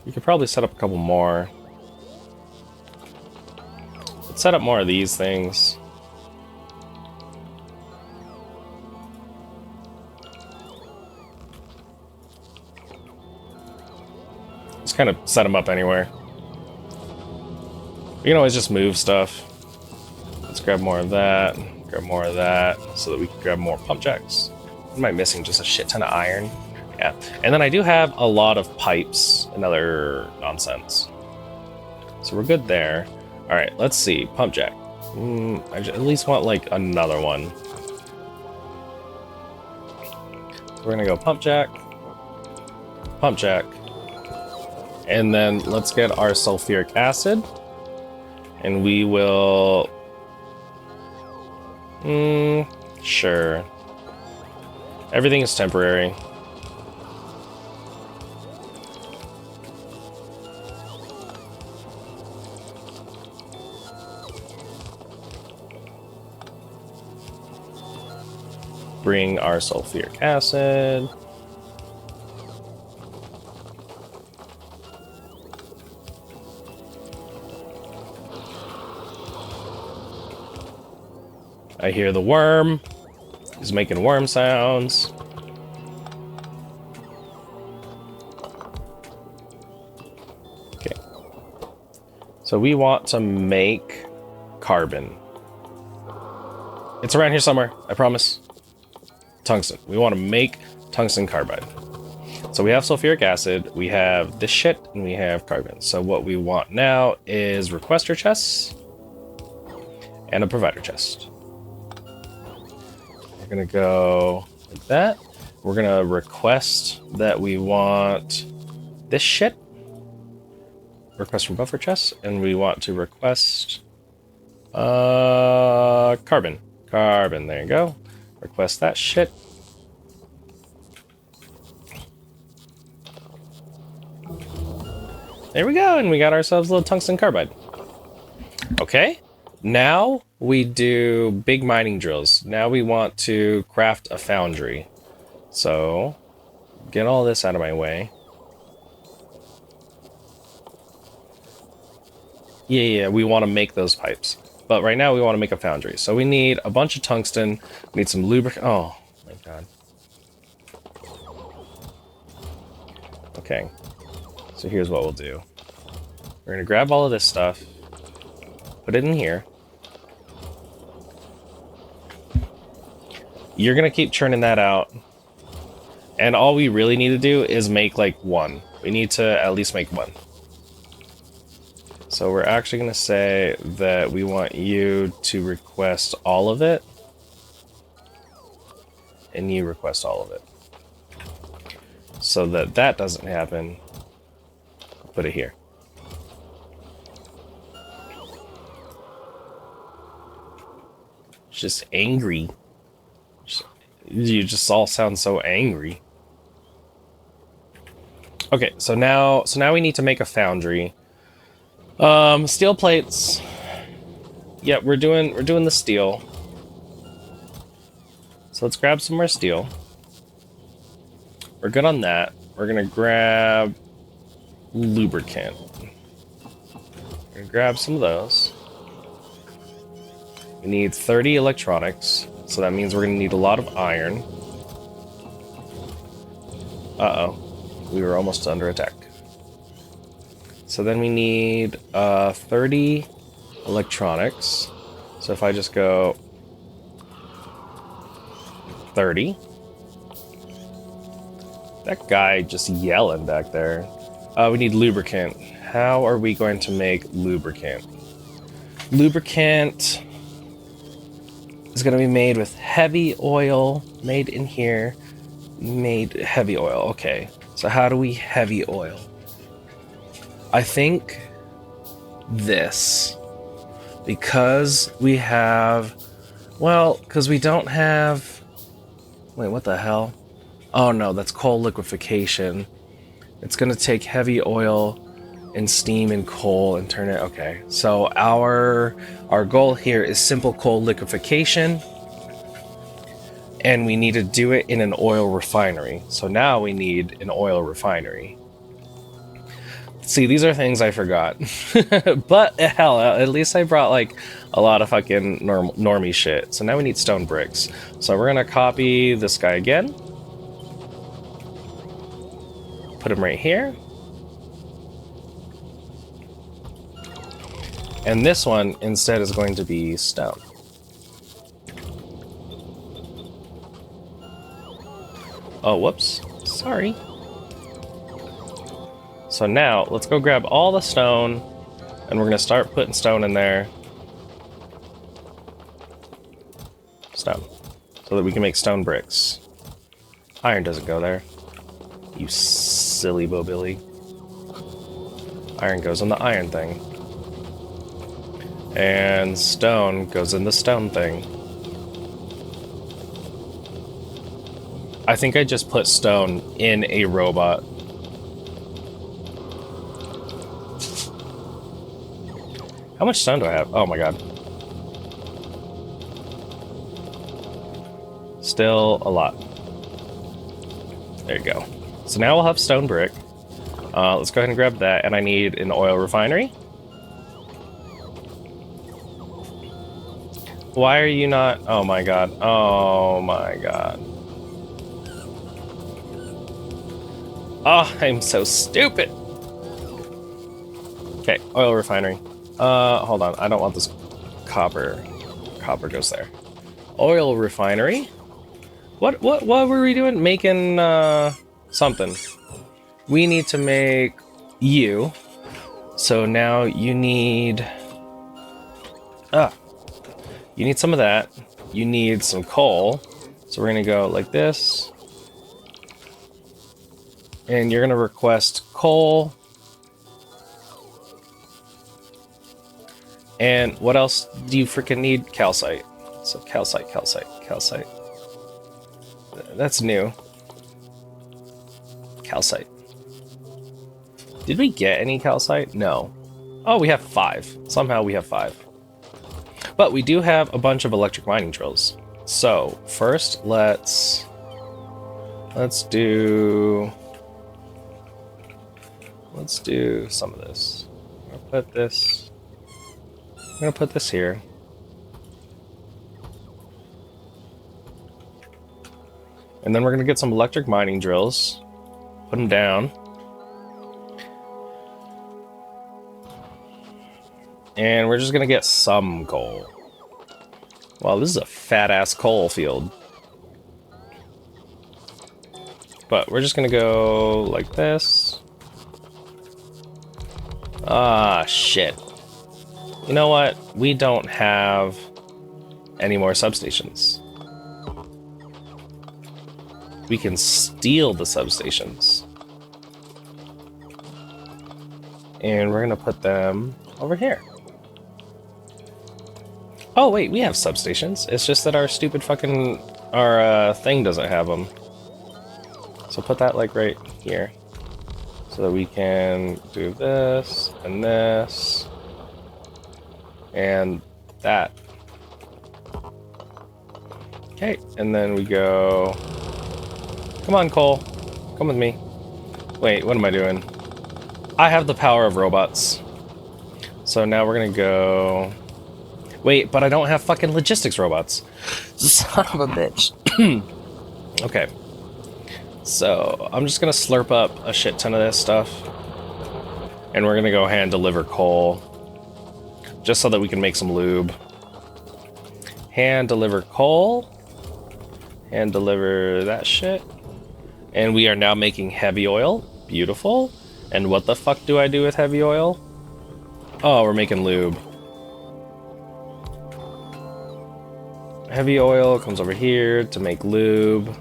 You could probably set up a couple more. Let's set up more of these things. Just kind of set them up anywhere. You can always just move stuff. Let's grab more of that, grab more of that, so that we can grab more pump jacks. Am I missing just a shit ton of iron? Yeah. And then I do have a lot of pipes and other nonsense. So we're good there. Alright, let's see. Pump jack. I at least want, like, another one. So we're gonna go pump jack. Pump jack. And then let's get our sulfuric acid. And we will... sure. Everything is temporary. Bring our sulfuric acid. I hear the worm. He's making worm sounds. Okay. So we want to make carbon. It's around here somewhere, I promise. Tungsten. We want to make tungsten carbide. So we have sulfuric acid, we have this shit, and we have carbon. So what we want now is requester chests and a provider chest. We're gonna go like that. We're gonna request that we want this shit. Request from buffer chests, and we want to request carbon. Carbon, there you go. Request that shit. There we go, and we got ourselves a little tungsten carbide. Okay, now we do big mining drills. Now we want to craft a foundry. So, get all this out of my way. Yeah, we want to make those pipes. But right now we want to make a foundry. So we need a bunch of tungsten, we need some lubricant. Oh, my God. Okay. So here's what we'll do. We're going to grab all of this stuff, put it in here. You're going to keep churning that out. And all we really need to do is make like one. We need to at least make one. So we're actually going to say that we want you to request all of it. And you request all of it. So that that doesn't happen, put it here. It's just angry. You just all sound so angry. Okay, so now we need to make a foundry. Steel plates. Yeah, we're doing the steel. So let's grab some more steel. We're good on that. We're gonna grab lubricant. We're gonna grab some of those. We need 30 electronics, so that means we're gonna need a lot of iron. Uh-oh, we were almost under attack. So then we need 30 electronics. So if I just go 30. That guy just yelling back there. We need lubricant. How are we going to make lubricant? Lubricant is going to be made with heavy oil. Made in here. Made heavy oil. Okay. So how do we heavy oil? I think this. Because we have... Well, because we don't have... Wait, what the hell? Oh no, that's coal liquefaction. It's gonna take heavy oil and steam and coal and turn it... Okay, so our goal here is simple coal liquefaction. And we need to do it in an oil refinery. So now we need an oil refinery. See, these are things I forgot. But hell, at least I brought like a lot of fucking normie shit. So now we need stone bricks. So we're gonna copy this guy again. Put him right here. And this one instead is going to be stone. Oh, whoops. Sorry. So now, let's go grab all the stone, and we're going to start putting stone in there. Stone. So that we can make stone bricks. Iron doesn't go there. You silly bobilly. Iron goes in the iron thing. And stone goes in the stone thing. I think I just put stone in a robot. How much stone do I have? Oh my god. Still a lot. There you go. So now we'll have stone brick. Let's go ahead and grab that, and I need an oil refinery. Why are you not... Oh my god. Oh my god. Oh, I'm so stupid. Okay, oil refinery. Hold on. I don't want this copper. Copper goes there. Oil refinery. What were we doing? Making something. We need to make you. So now you need you need some of that. You need some coal. So we're gonna go like this. And you're gonna request coal. And what else do you freaking need? Calcite. So calcite. That's new. Calcite. Did we get any calcite? No. Oh, we have 5. Somehow we have 5. But we do have a bunch of electric mining drills. So first, let's do some of this. I'm gonna put this here. And then we're gonna get some electric mining drills. Put them down. And we're just gonna get some coal. Wow, this is a fat-ass coal field. But we're just gonna go like this. Ah, shit. You know what? We don't have any more substations. We can steal the substations. And we're gonna put them over here. Oh wait, we have substations. It's just that our stupid fucking thing doesn't have them. So put that like right here, so that we can do this and this and that. Okay, and then we go. Come on, Cole. Come with me. Wait, what am I doing? I have the power of robots. So now we're gonna go. Wait, but I don't have fucking logistics robots. Son of a bitch. Okay. So, I'm just gonna slurp up a shit ton of this stuff. And we're gonna go hand deliver coal. Just so that we can make some lube. Hand deliver coal. Hand deliver that shit. And we are now making heavy oil. Beautiful. And what the fuck do I do with heavy oil? Oh, we're making lube. Heavy oil comes over here to make lube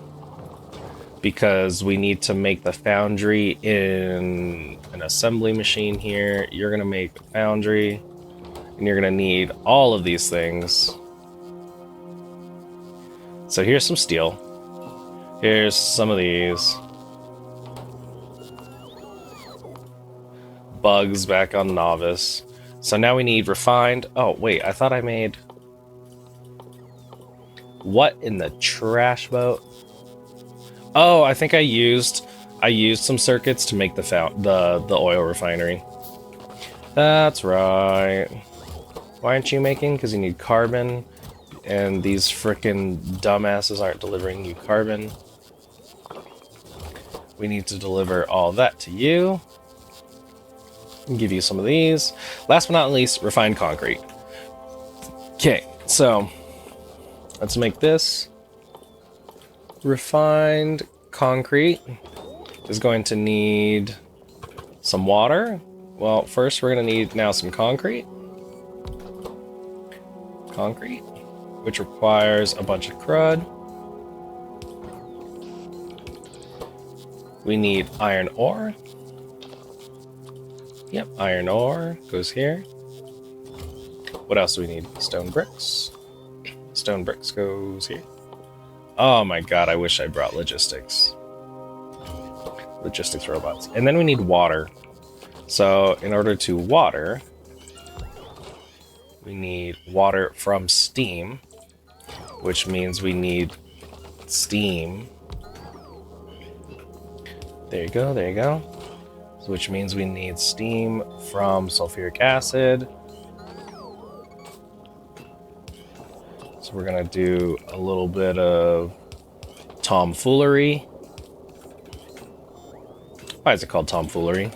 because we need to make the foundry in an assembly machine here. You're gonna make a foundry and you're gonna need all of these things. So here's some steel. Here's some of these. Bugs back on Nauvis. So now we need refined. Oh wait, I thought I made. What in the trash boat? Oh, I think I used some circuits to make the oil refinery. That's right. Why aren't you making? Because you need carbon, and these frickin' dumbasses aren't delivering you carbon. We need to deliver all that to you. And give you some of these. Last but not least, refined concrete. Okay, so let's make this. Refined concrete is going to need some water. Well, first we're going to need now some concrete. Concrete, which requires a bunch of crud. We need iron ore. Yep, iron ore goes here. What else do we need? Stone bricks. Stone bricks goes here. Oh my god, I wish I brought logistics. Logistics robots. And then we need water. So in order to water, we need water from steam, which means we need steam. There you go, there you go. Which means we need steam from sulfuric acid. So we're gonna do a little bit of tomfoolery. Why is it called tomfoolery?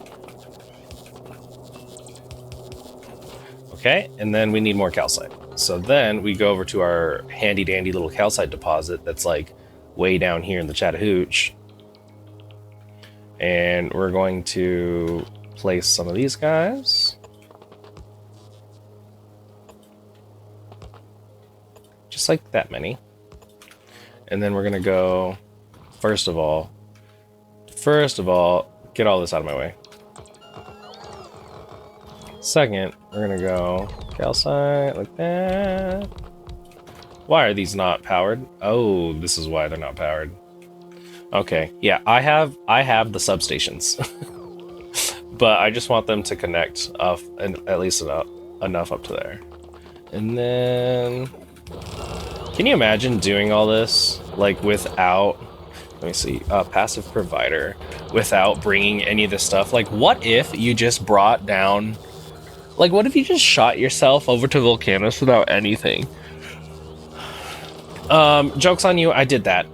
Okay, and then we need more calcite. so then we go over to our handy dandy little calcite deposit that's like way down here in the Chattahoochee. And we're going to place some of these guys. Just like that many. And then we're gonna go, first of all, get all this out of my way. Second, we're gonna go calcite like that. Why are these not powered? Oh, this is why they're not powered. Okay, yeah, I have the substations, but I just want them to connect and at least enough up to there. And then, can you imagine doing all this like without? Let me see, passive provider, without bringing any of this stuff? Like, what if you just brought down? Like, what if you just shot yourself over to Vulcanus without anything? Joke's on you, I did that.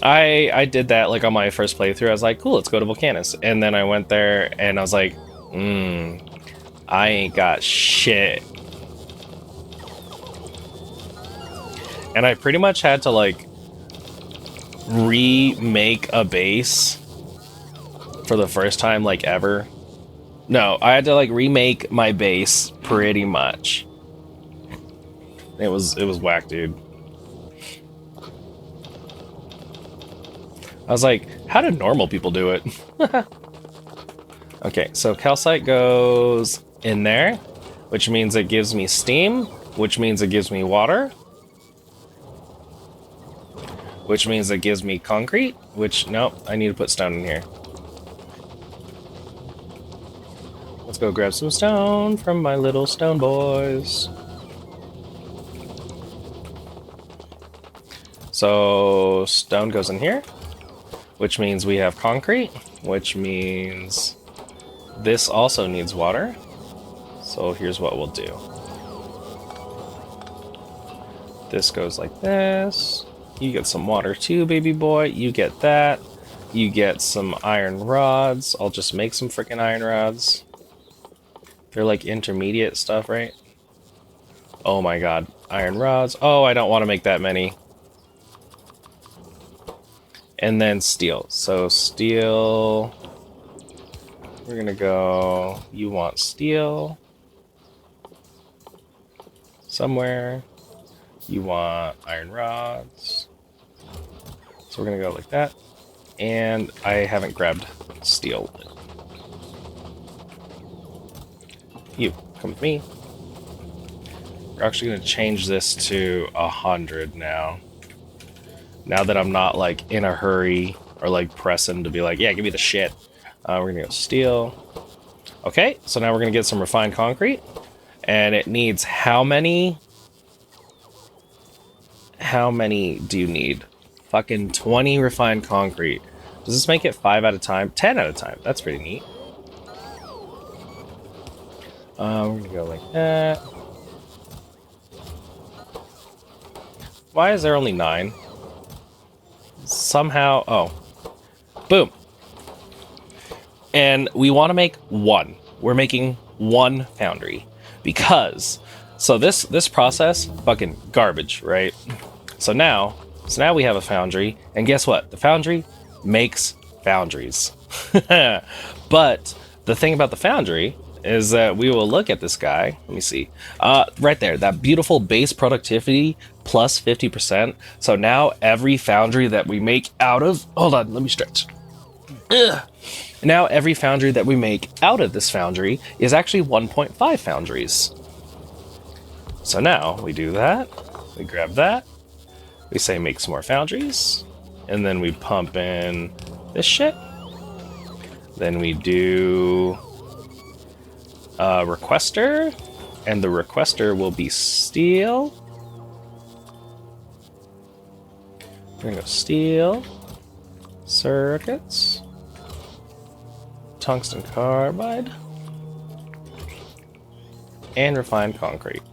I did that, like, on my first playthrough. I was like, cool, let's go to Vulcanus. And then I went there, and I was like, I ain't got shit. And I pretty much had to, like, remake a base for the first time, like, ever. No, I had to, like, remake my base pretty much. It was whack, dude. I was like, how do normal people do it? Okay, so calcite goes in there, which means it gives me steam, which means it gives me water, which means it gives me concrete, which, nope, I need to put stone in here. Let's go grab some stone from my little stone boys. So stone goes in here, which means we have concrete, which means this also needs water. So here's what we'll do. This goes like this. You get some water too, baby boy. You get that. You get some iron rods. I'll just make some freaking iron rods. They're like intermediate stuff, right? Oh my god. Iron rods. Oh, I don't want to make that many. And then steel. So steel, we're gonna go, you want steel somewhere, you want iron rods, so we're gonna go like that. And I haven't grabbed steel. You come with me. We're actually gonna change this to 100 now. Now that I'm not, like, in a hurry or, like, pressing to be like, yeah, give me the shit. We're gonna go steel. Okay, so now we're gonna get some refined concrete. And it needs how many? How many do you need? Fucking 20 refined concrete. Does this make it 5 at a time? 10 at a time. That's pretty neat. We're gonna go like that. Why is there only 9? Somehow, oh, boom. And we want to make 1. We're making 1 foundry because, so this process, fucking garbage, right? So now we have a foundry, and guess what? The foundry makes foundries. But the thing about the foundry is that we will look at this guy. Let me see. Right there, that beautiful base productivity plus 50%. So now every foundry that we make out of... Hold on, let me stretch. Ugh. Now every foundry that we make out of this foundry is actually 1.5 foundries. So now we do that. We grab that. We say make some more foundries. And then we pump in this shit. Then we do... requester, and the requester will be steel. We're gonna go steel, circuits, tungsten carbide, and refined concrete.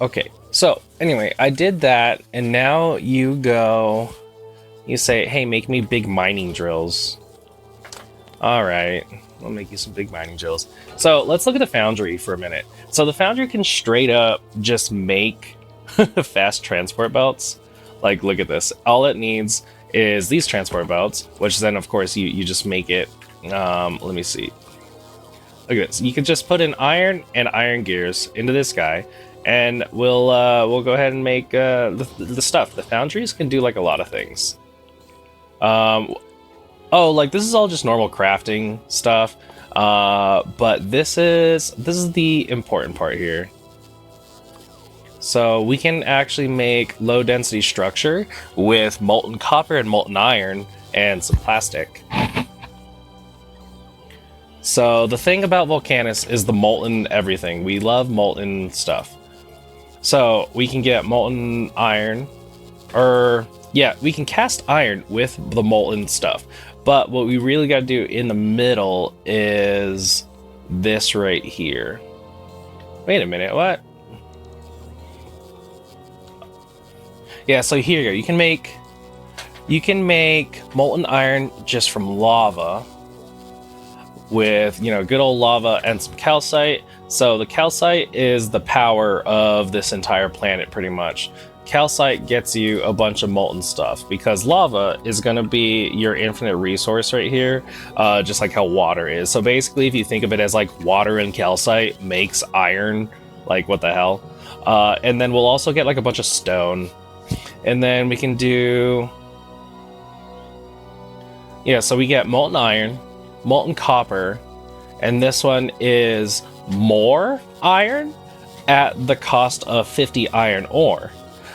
Okay, so anyway, I did that, and now you go, you say, hey, make me big mining drills. Alright, I'll make you some big mining drills. So let's look at the foundry for a minute. So the foundry can straight up just make fast transport belts. Like, look at this. All it needs is these transport belts, which then, of course, you just make it. Let me see. Look at this. You could just put in iron and iron gears into this guy, and we'll go ahead and make the stuff. The foundries can do like a lot of things. Oh, like this is all just normal crafting stuff, but this is the important part here. So we can actually make low density structure with molten copper and molten iron and some plastic. So the thing about Vulcanus is the molten everything. We love molten stuff. So we can get molten iron, or yeah, we can cast iron with the molten stuff. But what we really got to do in the middle is this right here. Wait a minute, what? Yeah, so here you go. You can make molten iron just from lava with, you know, good old lava and some calcite. So the calcite is the power of this entire planet pretty much. Calcite gets you a bunch of molten stuff because lava is going to be your infinite resource right here, just like how water is. So basically, if you think of it as like water and calcite makes iron, like what the hell? And then we'll also get like a bunch of stone. And then we can do... Yeah, so we get molten iron, molten copper, and this one is more iron at the cost of 50 iron ore.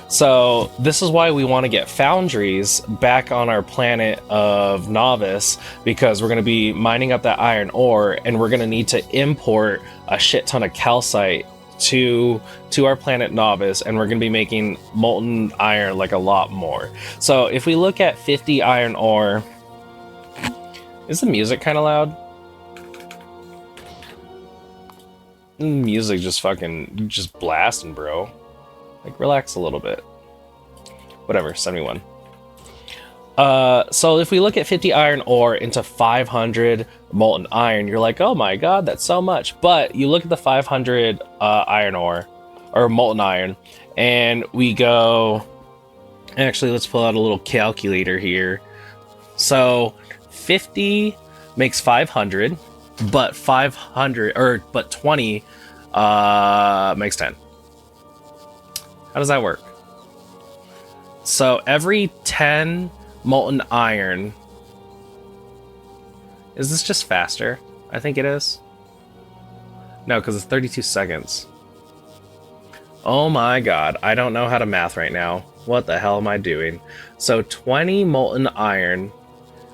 So this is why we want to get foundries back on our planet of Nauvis, because we're going to be mining up that iron ore, and we're going to need to import a shit ton of calcite to our planet Nauvis, and we're going to be making molten iron like a lot more. So if we look at 50 iron ore, is the music kind of loud? Music just blasting, bro. Like, relax a little bit. Whatever, 71. So if we look at 50 iron ore into 500 molten iron, you're like, oh my god, that's so much. But you look at the 500 iron ore, or molten iron, and we go... Actually, let's pull out a little calculator here. So 50 makes 500, but 20 makes 10. How does that work? So every 10 molten iron... Is this just faster? I think it is. No, because it's 32 seconds. Oh my god, I don't know how to math right now. What the hell am I doing? So 20 molten iron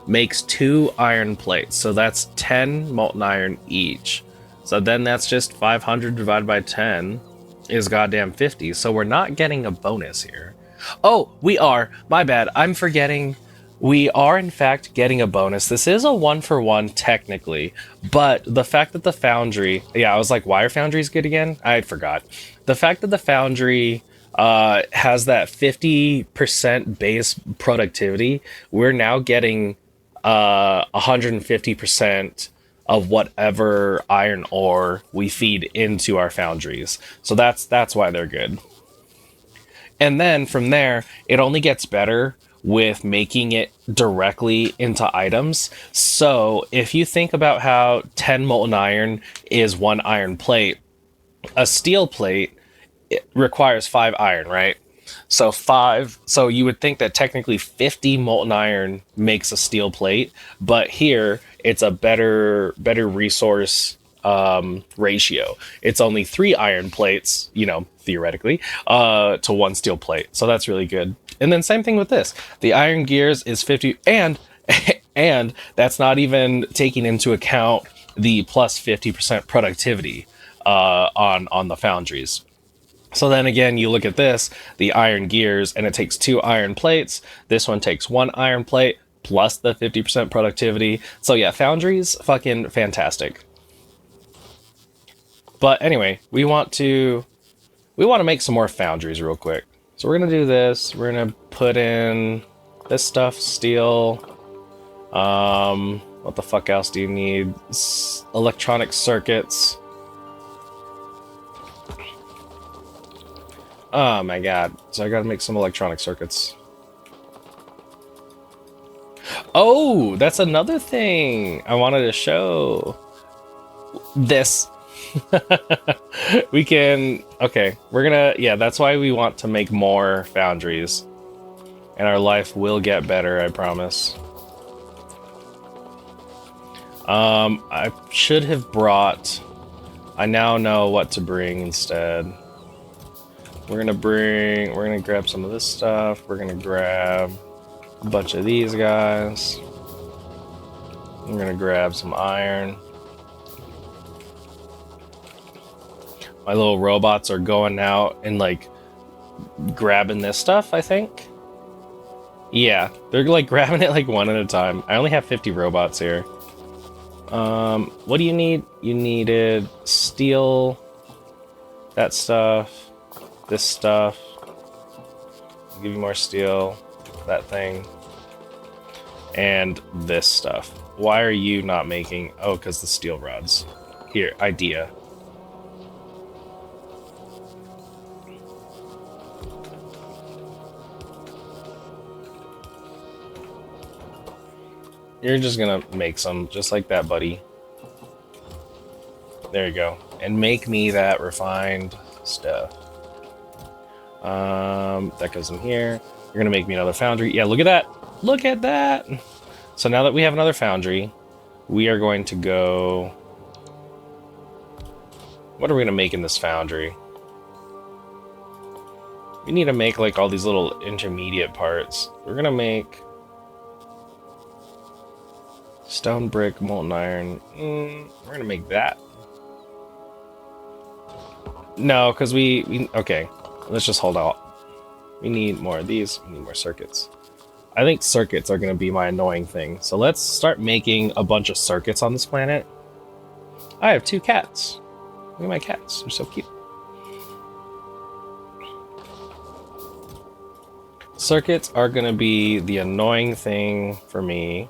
makes 2 iron plates. So that's 10 molten iron each. So then that's just 500 divided by 10 is goddamn 50. So we're not getting a bonus here. Oh, we are. My bad. I'm forgetting. We are, in fact, getting a bonus. This is a 1-for-1 technically, but the fact that the foundry... Yeah, I was like, why are foundries good again? I forgot. The fact that the foundry has that 50% base productivity, we're now getting 150% of whatever iron ore we feed into our foundries. So that's why they're good. And then from there, it only gets better with making it directly into items. So if you think about how 10 molten iron is 1 iron plate, a steel plate, it requires 5 iron, right? So you would think that technically 50 molten iron makes a steel plate, but here it's a better resource ratio. It's only 3 iron plates, you know, theoretically, to 1 steel plate. So that's really good. And then same thing with this. The iron gears is 50, and that's not even taking into account the plus 50% productivity on the foundries. So then again, you look at this, the iron gears, and it takes 2 iron plates. This one takes 1 iron plate plus the 50% productivity. So yeah, foundries, fucking fantastic. But anyway, we want to make some more foundries real quick. So we're gonna do this. We're gonna put in this stuff, steel. What the fuck else do you need? Electronic circuits. Oh my god. So I gotta make some electronic circuits. Oh, that's another thing I wanted to show. This. We can... Okay, we're gonna... Yeah, that's why we want to make more foundries. And our life will get better, I promise. I should have brought... I now know what to bring instead. We're gonna grab some of this stuff. We're gonna grab a bunch of these guys. We're gonna grab some iron. My little robots are going out and like grabbing this stuff, I think. Yeah, they're like grabbing it like one at a time. I only have 50 robots here. What do you need? You needed steel, that stuff, this stuff. I'll give you more steel, that thing, and this stuff. Why are you not making... Oh, because the steel rods. Here, idea. You're just gonna make some, just like that, buddy. There you go. And make me that refined stuff. That goes in here. You're gonna make me another foundry. Yeah, look at that! Look at that! So now that we have another foundry, we are going to go... What are we gonna make in this foundry? We need to make like all these little intermediate parts. We're gonna make... Stone, brick, molten iron. We're gonna make that. No, because we... Okay, let's just hold out. We need more of these. We need more circuits. I think circuits are gonna be my annoying thing. So let's start making a bunch of circuits on this planet. I have 2 cats. Look at my cats. They're so cute. Circuits are gonna be the annoying thing for me.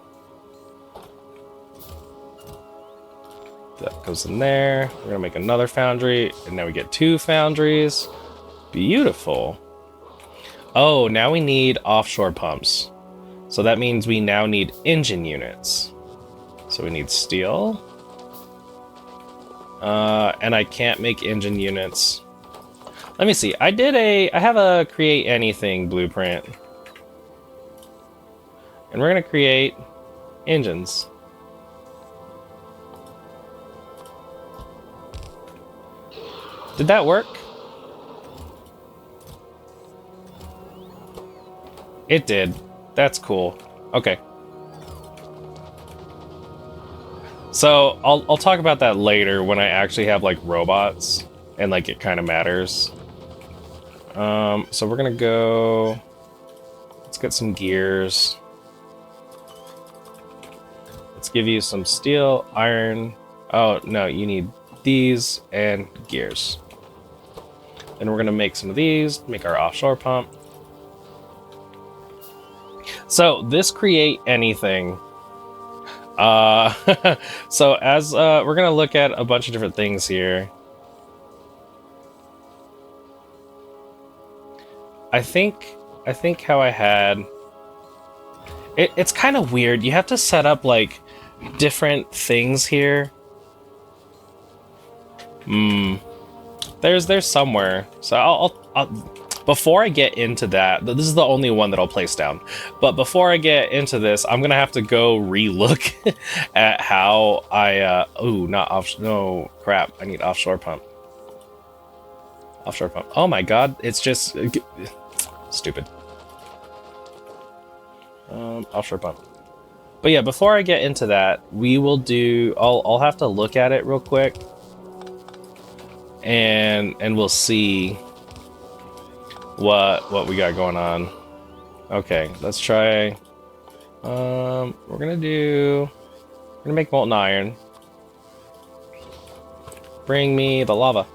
That goes in there. We're gonna make another foundry, and now we get 2 foundries. Beautiful. Oh, now we need offshore pumps. So that means we now need engine units. So we need steel. And I can't make engine units. Let me see. I have a create anything blueprint. And we're gonna create engines. Did that work? It did. That's cool. Okay. So I'll talk about that later when I actually have like robots and like it kind of matters. So we're gonna go. Let's get some gears. Let's give you some steel, iron. Oh no, you need these and gears. Then we're gonna make some of these, make our offshore pump. So this create anything. So as we're gonna look at a bunch of different things here. I think how I had it's kind of weird. You have to set up like different things here. There's somewhere. So I'll before I get into that, this is the only one that I'll place down. But before I get into this, I'm gonna have to go re-look at how I no crap. I need offshore pump. Offshore pump. Oh my god, it's just stupid. Offshore pump. But yeah, before I get into that, we will do. I'll have to look at it real quick. And we'll see what we got going on. Okay, let's try. We're gonna make molten iron. Bring me the lava.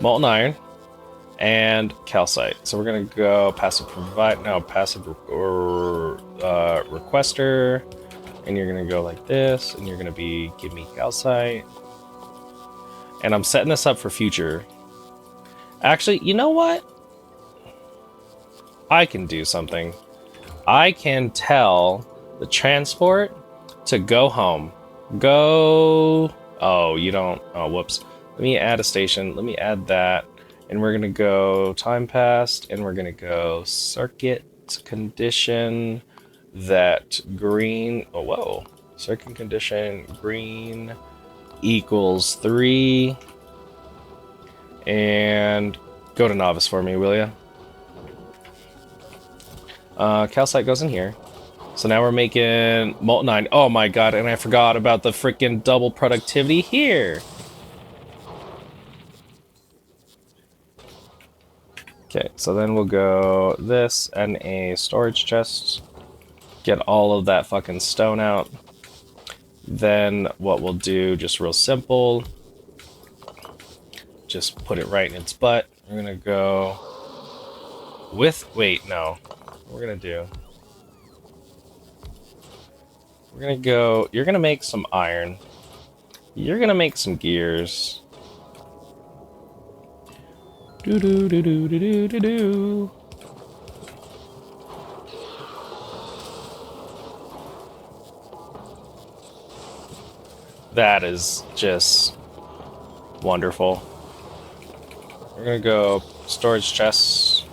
Molten iron. and calcite. So we're gonna go passive provide, no, passive or requester, and you're gonna go like this, and you're gonna be give me calcite. And I'm setting this up for future. Actually, you know what? I can do something. I can tell the transport to go home. Go. Oh, you don't. Oh, whoops. Let me add a station. Let me add that. And we're going to go time passed. And we're going to go circuit condition that green. Oh, whoa. Circuit condition green equals 3. And go to Nauvis for me, will you? Calcite goes in here. So now we're making molten 9. Oh my god, and I forgot about the freaking double productivity here. Okay, so then we'll go this and a storage chest. Get all of that fucking stone out. Then what we'll do, just real simple, just put it right in its butt. We're gonna go with, wait, no. What we're gonna do, we're gonna go, you're gonna make some iron. You're gonna make some gears. Do do do do do do do do. That is just wonderful. We're gonna go storage chests.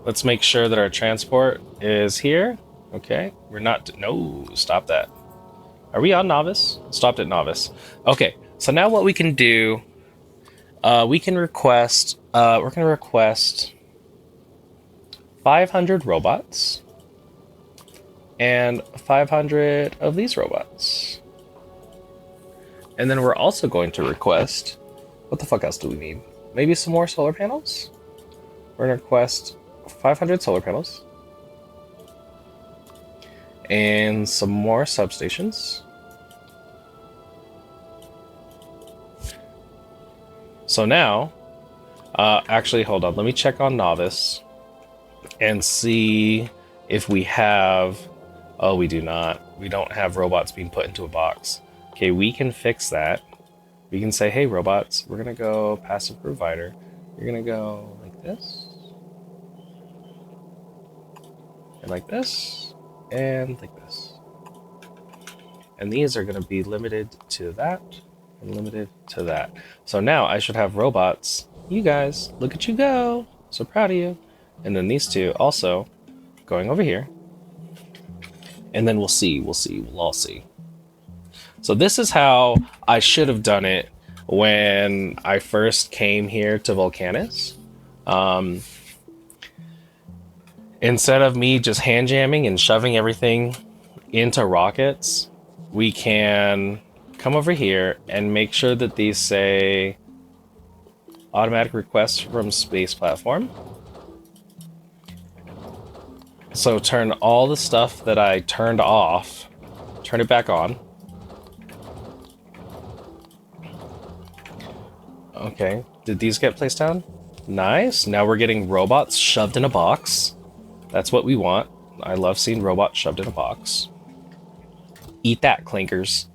Let's make sure that our transport is here. Okay, we're not, no, stop that. Are we on Nauvis? Stopped at Nauvis. Okay, so now what we can do, we can request, we're gonna request 500 robots and 500 of these robots. And then we're also going to request, what the fuck else do we need? Maybe some more solar panels? We're gonna request 500 solar panels and some more substations. So now, actually, hold on. Let me check on Nauvis and see if we have. Oh, we do not. We don't have robots being put into a box. Okay, we can fix that. We can say, hey, robots, we're gonna go passive provider. You're gonna go like this. And like this, and like this. And these are going to be limited to that, and limited to that. So now I should have robots. You guys, look at you go. So proud of you. And then these two also going over here. And then we'll all see. So this is how I should have done it when I first came here to Vulcanus. Instead of me just hand jamming and shoving everything into rockets, we can come over here and make sure that these say automatic requests from space platform. So turn all the stuff that I turned off, turn it back on. Okay, did these get placed down? Nice, now we're getting robots shoved in a box. That's what we want. I love seeing robots shoved in a box. Eat that, clinkers.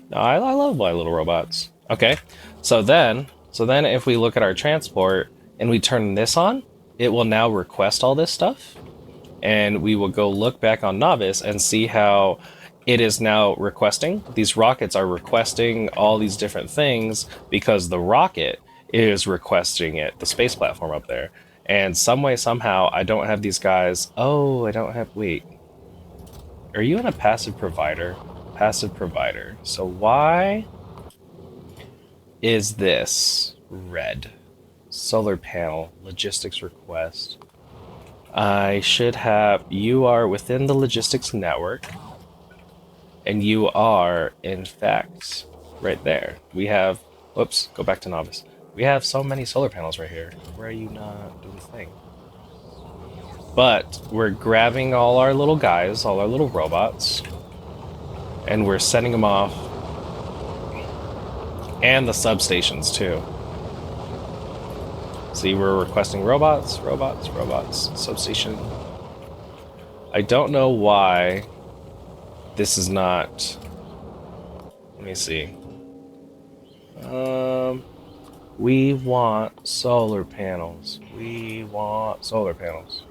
No, I love my little robots. Okay, so then if we look at our transport and we turn this on, it will now request all this stuff. And we will go look back on Nauvis and see how it is now requesting. These rockets are requesting all these different things because the rocket is requesting it, the space platform up there. And some way, somehow, I don't have these guys. Oh, I don't have, wait. Are you in a passive provider? Passive provider. So why is this red? Solar panel, logistics request. I should have, you are within the logistics network. And you are, in fact, right there. We have, whoops, go back to Nauvis. We have so many solar panels right here. Where are you not doing the thing? But we're grabbing all our little guys, all our little robots, and we're sending them off. And the substations, too. See, we're requesting robots, robots, robots, substation. I don't know why this is not... Let me see. We want solar panels. We want solar panels.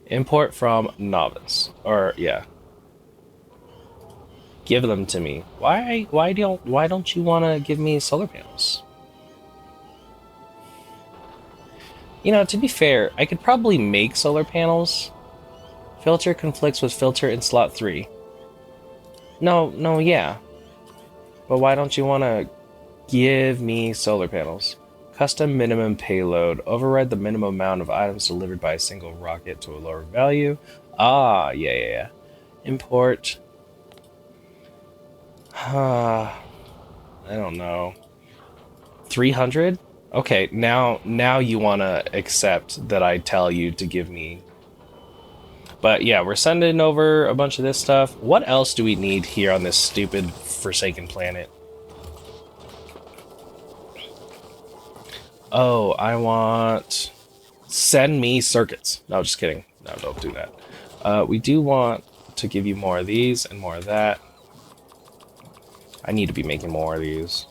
Import from Nauvis. Or, yeah. Give them to me. Why don't you want to give me solar panels? You know, to be fair, I could probably make solar panels. Filter conflicts with filter in slot 3. No, yeah. But why don't you want to give me solar panels? Custom minimum payload. Override the minimum amount of items delivered by a single rocket to a lower value. Ah, yeah. Import. I don't know. 300? Okay, now you want to accept that I tell you to give me. But yeah, we're sending over a bunch of this stuff. What else do we need here on this stupid forsaken planet? Oh, I want... Send me circuits. No, just kidding. No, don't do that. We do want to give you more of these and more of that. I need to be making more of these.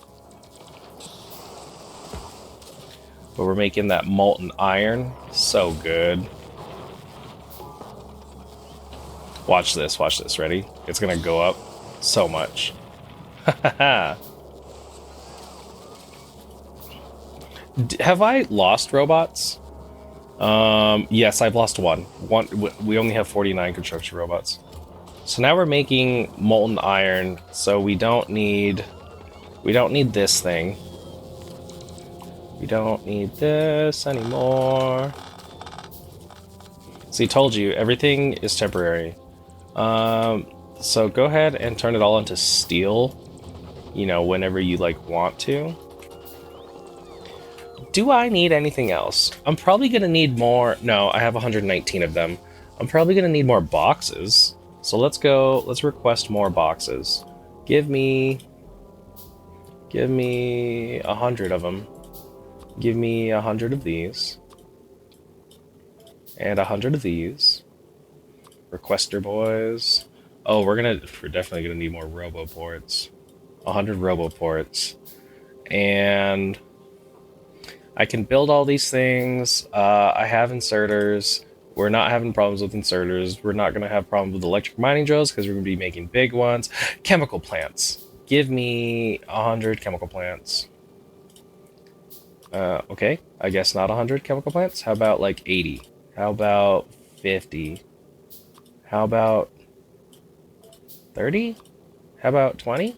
But we're making that molten iron. So good. Watch this, ready? It's gonna go up so much. Have I lost robots? Yes, I've lost one. We only have 49 construction robots. So now we're making molten iron, so we don't need this thing. We don't need this anymore. See, told you, everything is temporary. So go ahead and turn it all into steel, you know, whenever you, like, want to. Do I need anything else? I'm probably gonna need more. No, I have 119 of them. I'm probably gonna need more boxes. So let's request more boxes. Give me 100 of them. Give me 100 of these. And 100 of these. Requester boys. Oh, we're definitely gonna need more roboports. 100 roboports. And I can build all these things. I have inserters. We're not having problems with inserters. We're not gonna have problems with electric mining drills because we're gonna be making big ones. Chemical plants. Give me 100 chemical plants. Okay, I guess not 100 chemical plants. How about like 80? How about 50? How about 30? How about 20?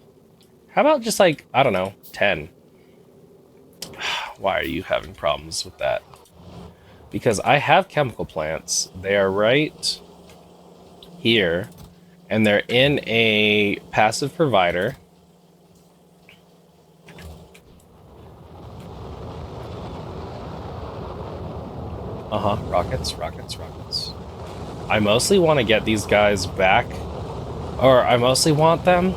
How about just like, I don't know, 10? Why are you having problems with that? Because I have chemical plants. They are right here, and they're in a passive provider. Rockets. I mostly want to get these guys back, or I mostly want them.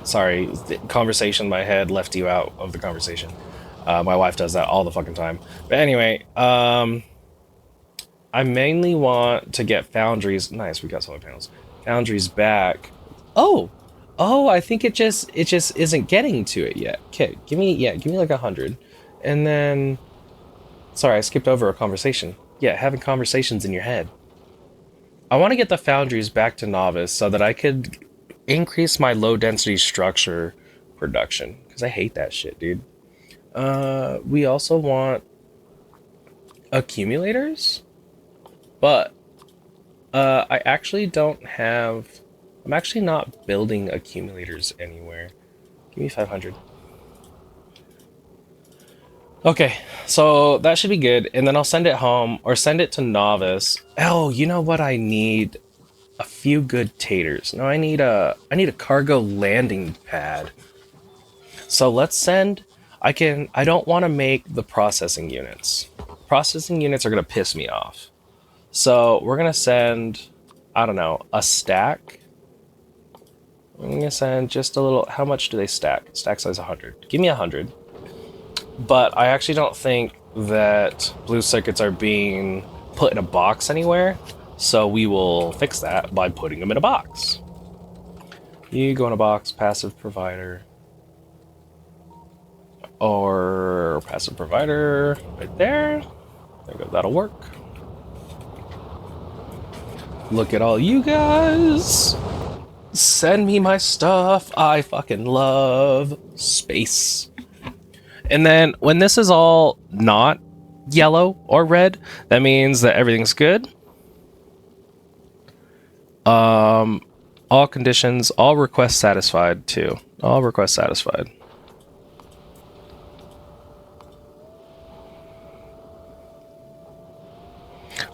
Sorry, the conversation in my head left you out of the conversation. My wife does that all the fucking time. But anyway, I mainly want to get foundries. Nice, we got solar panels. Foundries back. Oh, I think it just isn't getting to it yet. Okay, give me like 100, and then. Sorry, I skipped over a conversation. Yeah, having conversations in your head. I want to get the foundries back to Nauvis so that I could increase my low density structure production. Because I hate that shit, dude. We also want accumulators. But I actually don't have... I'm actually not building accumulators anywhere. Give me 500. Okay, so that should be good, and then I'll send it home, or send it to Nauvis. Oh, you know what I need? A few good taters. No, I need a cargo landing pad. So let's send... I don't want to make the processing units. Processing units are going to piss me off. So we're going to send, I don't know, a stack. I'm gonna send just a little. How much do they stack? Stack size 100. Give me 100. But I actually don't think that blue circuits are being put in a box anywhere. So we will fix that by putting them in a box. You go in a box, passive provider. Or passive provider right there. There we go, that'll work. Look at all you guys. Send me my stuff. I fucking love space. And then when this is all not yellow or red, that means that everything's good. All conditions, all requests satisfied too. All requests satisfied.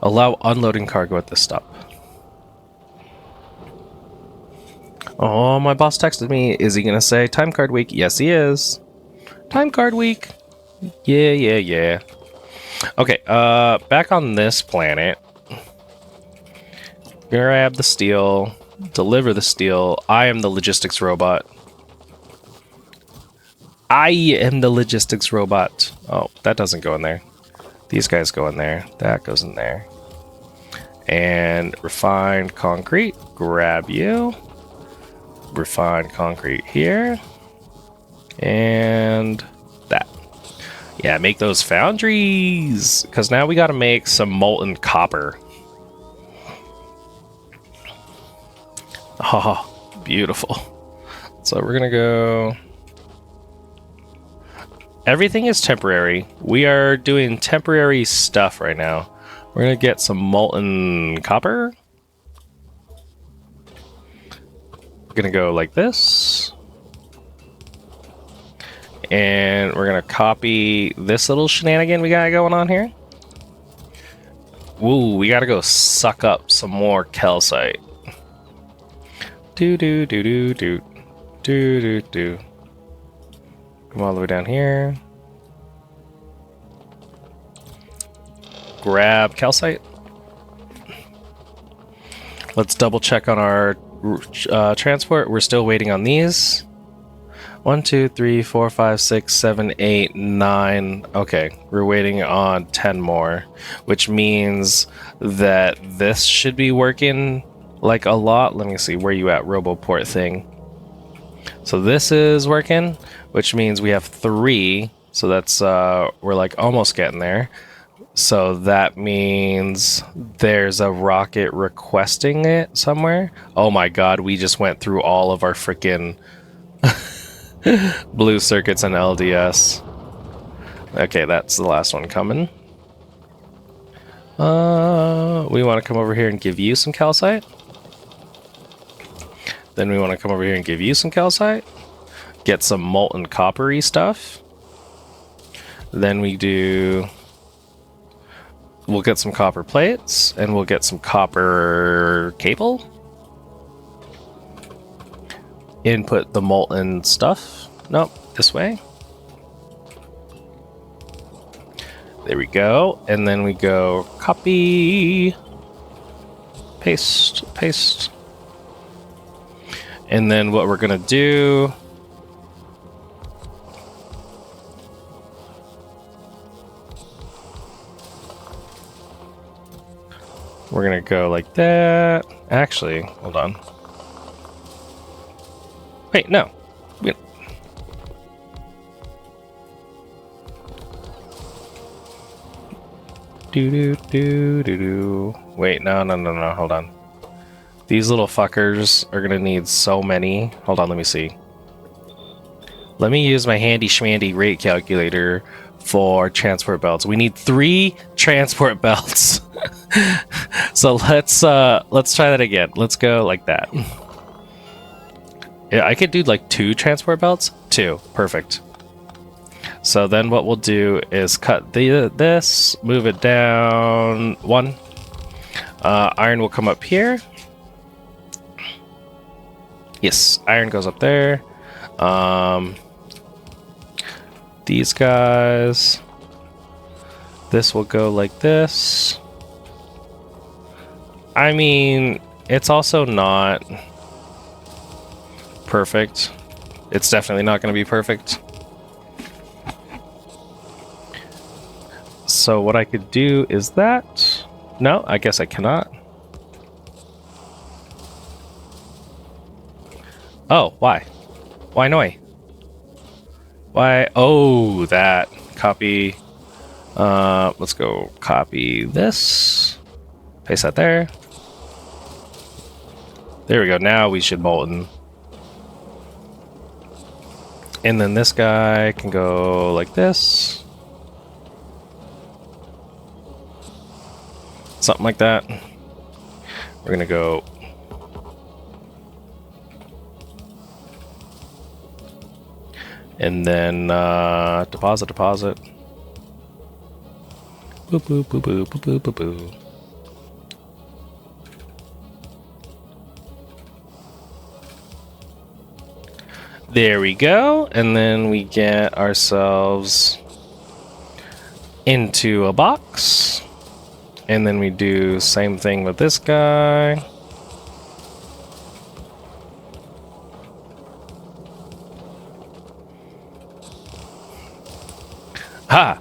Allow unloading cargo at this stop. Oh, my boss texted me. Is he gonna say time card week? Yes, he is. Time card week. Yeah. Okay, back on this planet. Grab the steel. Deliver the steel. I am the logistics robot. I am the logistics robot. Oh, that doesn't go in there. These guys go in there. That goes in there. And refined concrete. Grab you. Refined concrete here. And that. Yeah, make those foundries. Because now we got to make some molten copper. Oh, beautiful. So we're going to go... Everything is temporary. We are doing temporary stuff right now. We're going to get some molten copper. We're going to go like this. And we're going to copy this little shenanigan we got going on here. Ooh, we got to go suck up some more calcite. Do. Come all the way down here. Grab calcite. Let's double check on our transport. We're still waiting on these. 1, 2, 3, 4, 5, 6, 7, 8, 9. Okay, we're waiting on 10 more, which means that this should be working like a lot. Let me see, where you at, Roboport thing? So this is working, which means we have 3. So that's, we're like almost getting there. So that means there's a rocket requesting it somewhere. Oh my god, we just went through all of our freaking blue circuits and LDS. Okay, that's the last one coming. We want to come over here and give you some calcite. Then we want to come over here and give you some calcite. Get some molten coppery stuff. Then we'll get some copper plates, and we'll get some copper cable. Input the molten stuff. Nope, this way. There we go. And then we go copy, paste. And then what we're gonna do, we're gonna go like that. Actually, hold on. Wait, no. Do. Wait, no, hold on. These little fuckers are gonna need so many. Hold on, let me see. Let me use my handy schmandy rate calculator for transport belts. We need 3 transport belts. So let's try that again. Let's go like that. Yeah, I could do like 2 transport belts. 2, perfect. So then what we'll do is cut this, move it down 1. Iron will come up here. Yes, iron goes up there. These guys. This will go like this. I mean, it's also not perfect. It's definitely not going to be perfect. So what I could do is that... No, I guess I cannot. Oh, why? Why no? Why? Oh, that. Copy. Let's go copy this. Paste that there. There we go. Now we should molten. And then this guy can go like this. Something like that. We're gonna go... And then, deposit. Boop, boop, boop, boop, boop, boop, boop, boop. There we go. And then we get ourselves into a box. And then we do same thing with this guy. Ha!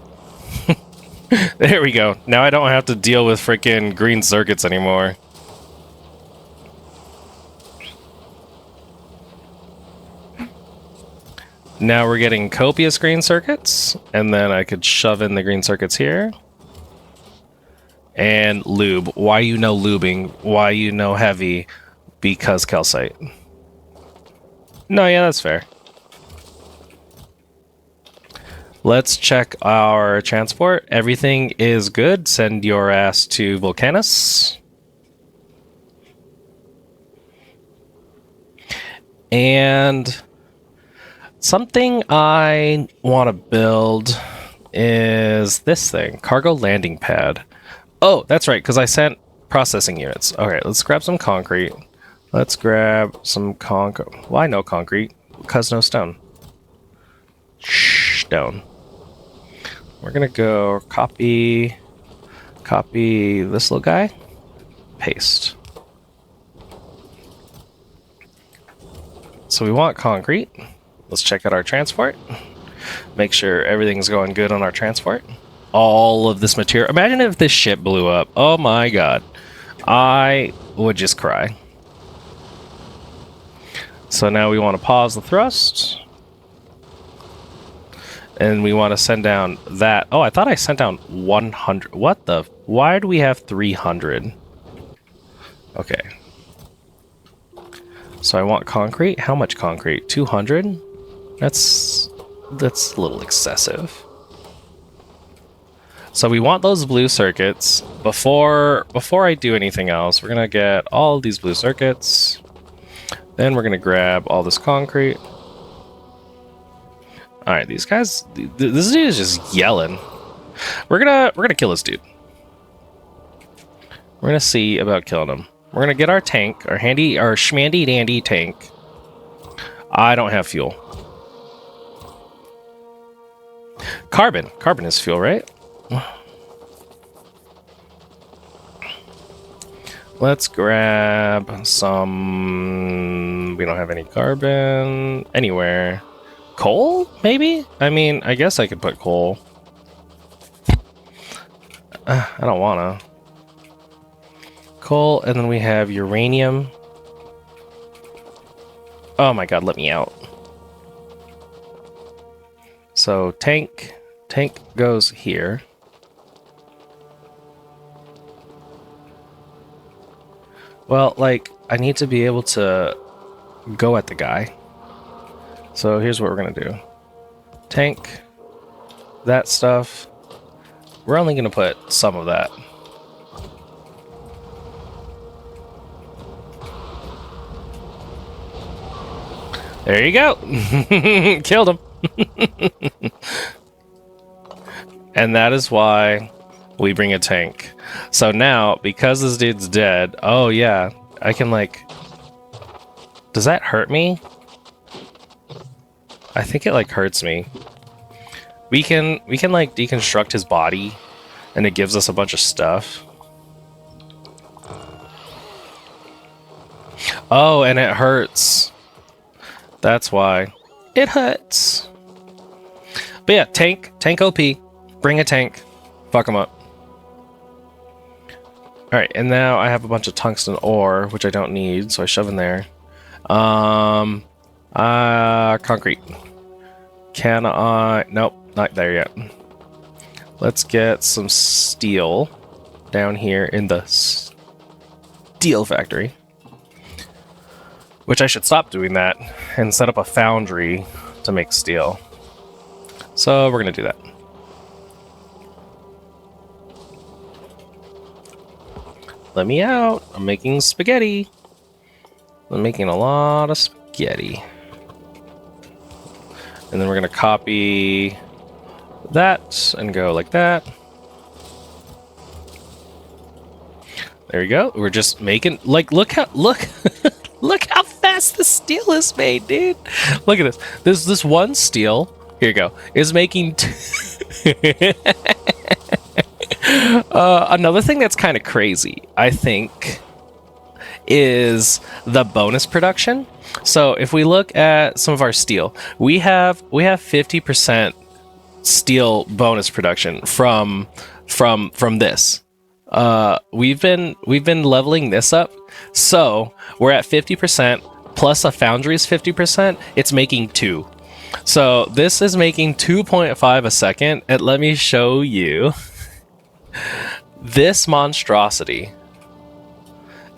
There we go. Now I don't have to deal with freaking green circuits anymore. Now we're getting copious green circuits, and then I could shove in the green circuits here. And lube. Why you know lubing? Why you know heavy? Because calcite. No, yeah, that's fair. Let's check our transport. Everything is good. Send your ass to Vulcanus. And something I want to build is this thing. Cargo landing pad. Oh, that's right, because I sent processing units. Okay, let's grab some concrete. Let's grab some concrete. Why no concrete? Because no stone. Stone. We're gonna go copy this little guy, paste. So we want concrete. Let's check out our transport. Make sure everything's going good on our transport. All of this material. Imagine if this ship blew up. Oh my god. I would just cry. So now we want to pause the thrust. And we want to send down that. Oh, I thought I sent down 100. What the? Why do we have 300? Okay. So I want concrete. How much concrete? 200? That's a little excessive. So we want those blue circuits. Before I do anything else, we're going to get all of these blue circuits. Then we're going to grab all this concrete. All right, these guys, this dude is just yelling. We're gonna kill this dude. We're gonna see about killing him. We're gonna get our tank, our schmandy dandy tank. I don't have fuel. Carbon is fuel, right? Let's grab some. We don't have any carbon anywhere. Coal, maybe? I mean, I guess I could put coal. I don't wanna. Coal, and then we have uranium. Oh my god, let me out. So, tank goes here. Well, like, I need to be able to go at the guy. So here's what we're gonna do. Tank, that stuff. We're only gonna put some of that. There you go. Killed him. And that is why we bring a tank. So now, because this dude's dead, oh yeah, I can like... Does that hurt me? I think it like hurts me. We can like deconstruct his body and it gives us a bunch of stuff. Oh, and it hurts. That's why it hurts. But yeah, tank OP. Bring a tank. Fuck them up. Alright, and now I have a bunch of tungsten ore, which I don't need, so I shove in there. Concrete. Can I... Nope, not there yet. Let's get some steel down here in the steel factory. Which I should stop doing that and set up a foundry to make steel. So we're going to do that. Let me out. I'm making spaghetti. I'm making a lot of spaghetti. And then we're going to copy that and go like that. There we go. We're just making, like, look look how fast the steel is made, dude. Look at this. This one steel, here you go, is making another thing that's kind of crazy, I think, is the bonus production. So if we look at some of our steel, we have 50% steel bonus production from this. We've been leveling this up, so we're at 50% plus a foundry's 50%. It's making 2. So this is making 2.5 a second, and let me show you. This monstrosity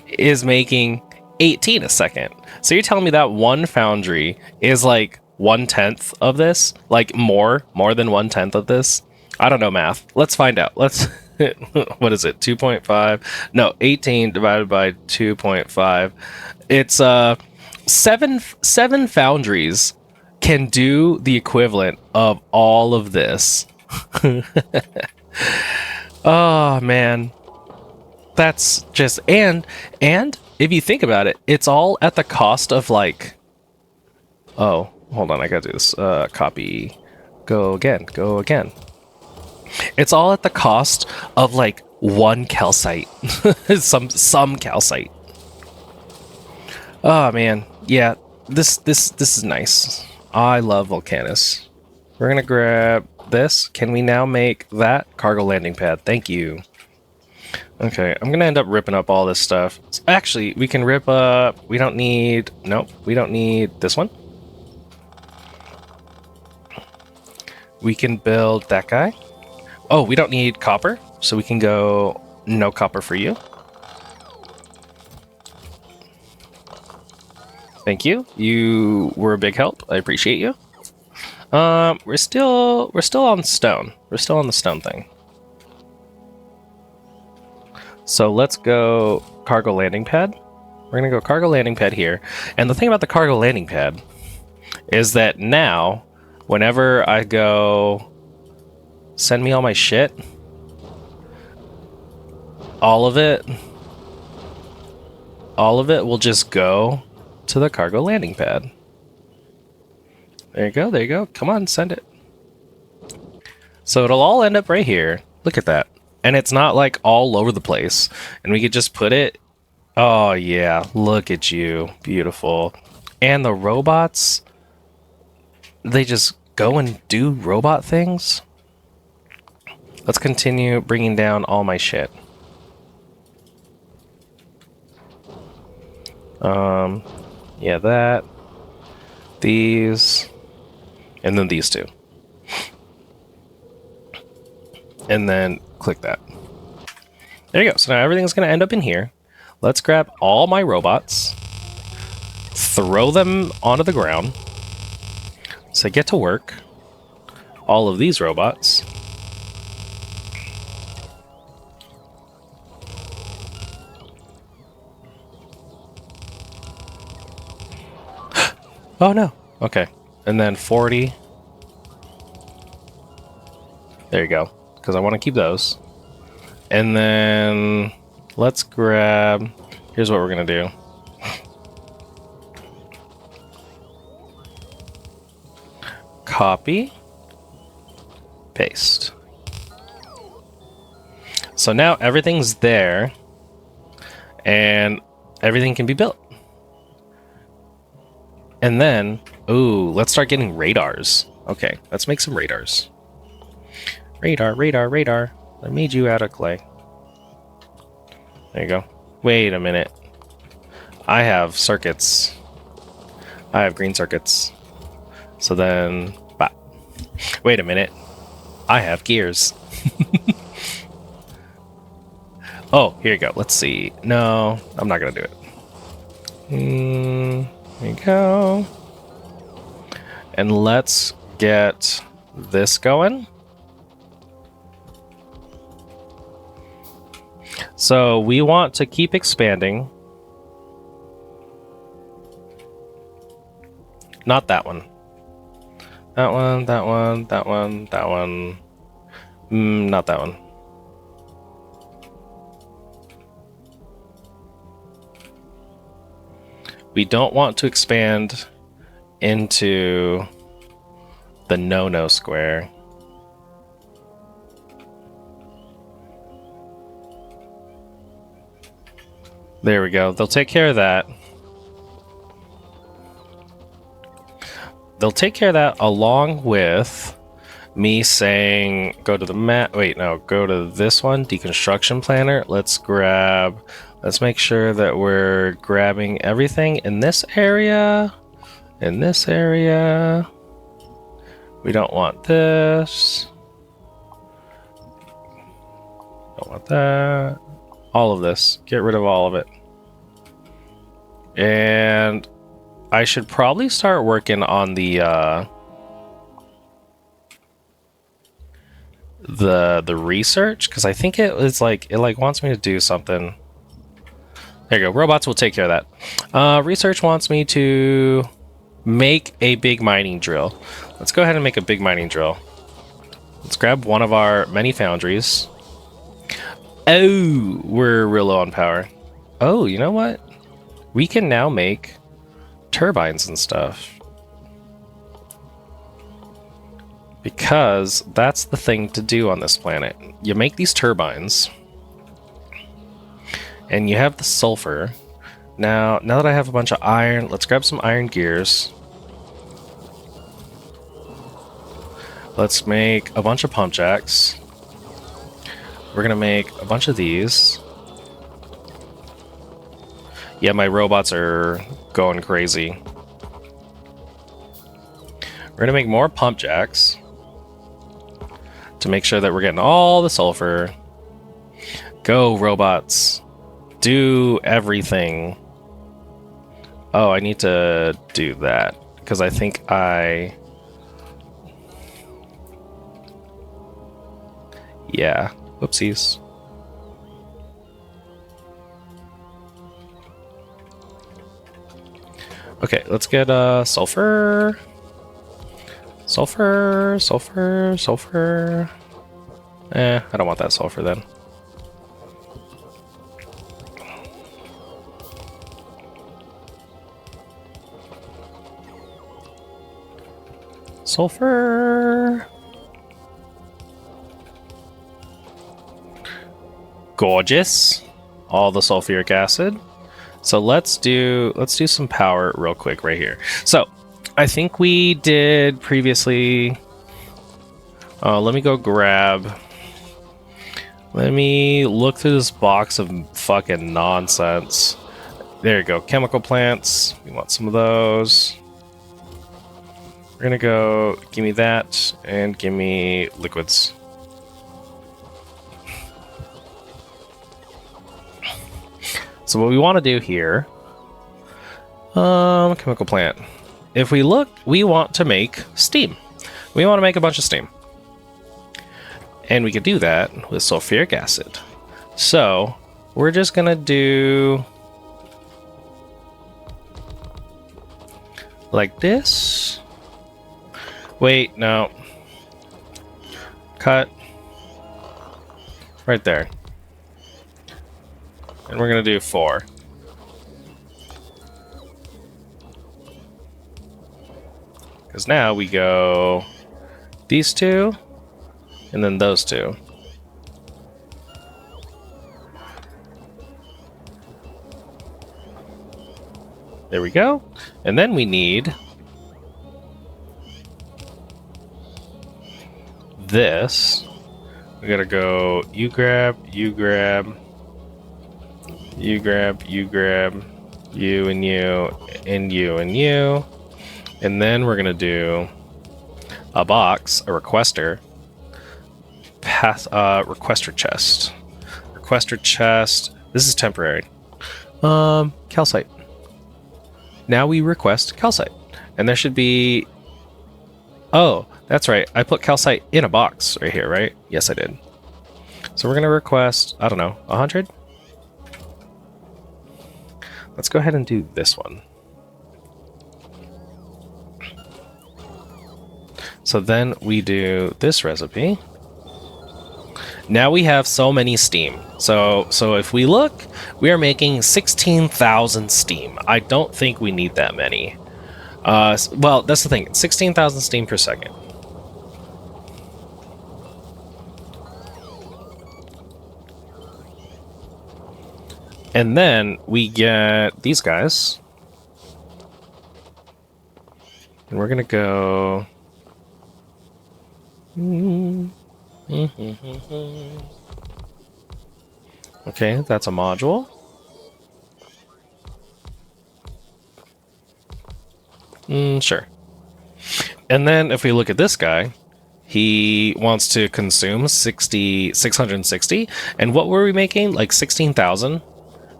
is making 18 a second. So you're telling me that one foundry is like 1/10 of this? Like more than 1/10 of this? I don't know math. Let's find out. Let's what is it? 2.5? No, 18 divided by 2.5. It's 7 foundries can do the equivalent of all of this. Oh man. That's just, and if you think about it, it's all at the cost of like, oh, hold on, I gotta do this. Copy, go again. It's all at the cost of like 1 calcite, some calcite. Oh man, yeah, this is nice. I love Vulcanus. We're gonna grab this. Can we now make that cargo landing pad? Thank you. Okay, I'm gonna end up ripping up all this stuff. Actually, we can rip up... We don't need... Nope, we don't need this one. We can build that guy. Oh, we don't need copper, so we can go no copper for you. Thank you. You were a big help. I appreciate you. We're still on stone. We're still on the stone thing. So let's go cargo landing pad. We're gonna go cargo landing pad here. And the thing about the cargo landing pad is that now, whenever I go send me all my shit, all of it will just go to the cargo landing pad. There you go, there you go. Come on, send it. So it'll all end up right here. Look at that. And it's not like all over the place. And we could just put it... Oh yeah, look at you. Beautiful. And the robots, they just go and do robot things. Let's continue bringing down all my shit. Yeah, that. These. And then these two. And then click that. There you go. So now everything's going to end up in here. Let's grab all my robots, throw them onto the ground. So get to work. All of these robots. Oh no. Okay. And then 40. There you go. Because I want to keep those. And then let's grab... Here's what we're going to do. Copy. Paste. So now everything's there. And everything can be built. And then Ooh, let's start getting radars. Okay, let's make some radars. Radar, radar, radar. I made you out of clay. There you go. Wait a minute. I have circuits. I have green circuits. So then... Bah. Wait a minute. I have gears. Oh, here you go. Let's see. No, I'm not going to do it. There you go. And let's get this going. So we want to keep expanding. Not that one. That one, that one, that one, that one. Not that one. We don't want to expand into the no-no square. There we go. They'll take care of that. They'll take care of that along with me saying, go to the map. Wait, no, go to this one, deconstruction planner. Let's make sure that we're grabbing everything in this area. In this area. We don't want this. Don't want that. All of this. Get rid of all of it. And I should probably start working on the research, because I think it wants me to do something. There you go. Robots will take care of that. Research wants me to make a big mining drill. Let's go ahead and make a big mining drill. Let's grab one of our many foundries. Oh, we're real low on power. Oh, you know what? We can now make turbines and stuff. Because that's the thing to do on this planet. You make these turbines. And you have the sulfur. Now that I have a bunch of iron, let's grab some iron gears. Let's make a bunch of pump jacks. We're gonna make a bunch of these. Yeah, my robots are going crazy. We're gonna make more pump jacks to make sure that we're getting all the sulfur. Go, robots. Do everything. Oh, I need to do that because I think yeah, whoopsies. Okay, let's get sulfur. Sulfur, sulfur, sulfur. I don't want that sulfur then. Sulfur. Gorgeous. All the sulfuric acid. So let's do some power real quick right here. So I think we did previously. Let me go grab. Let me look through this box of fucking nonsense. There you go. Chemical plants. We want some of those. We're gonna go. Give me that and give me liquids. So what we want to do here, chemical plant. If we look, we want to make steam. We want to make a bunch of steam. And we could do that with sulfuric acid. So we're just going to do like this. Wait, no. Cut. Right there. And we're going to do 4. Because now we go these 2, and then those 2. There we go. And then we need this, we gotta go you grab, you grab, you grab, you grab, you and you, and you and you. And then we're gonna do a box, a requester, requester chest. Requester chest. This is temporary. Calcite. Now we request calcite. And there should be... Oh, that's right. I put calcite in a box right here, right? Yes, I did. So we're going to request, I don't know, 100? Let's go ahead and do this one. So then we do this recipe. Now we have so many steam. So if we look, we are making 16,000 steam. I don't think we need that many. Well, that's the thing. 16,000 steam per second. And then we get these guys. And we're going to go... Okay, that's a module. Sure. And then if we look at this guy, he wants to consume 660. And what were we making? Like 16,000.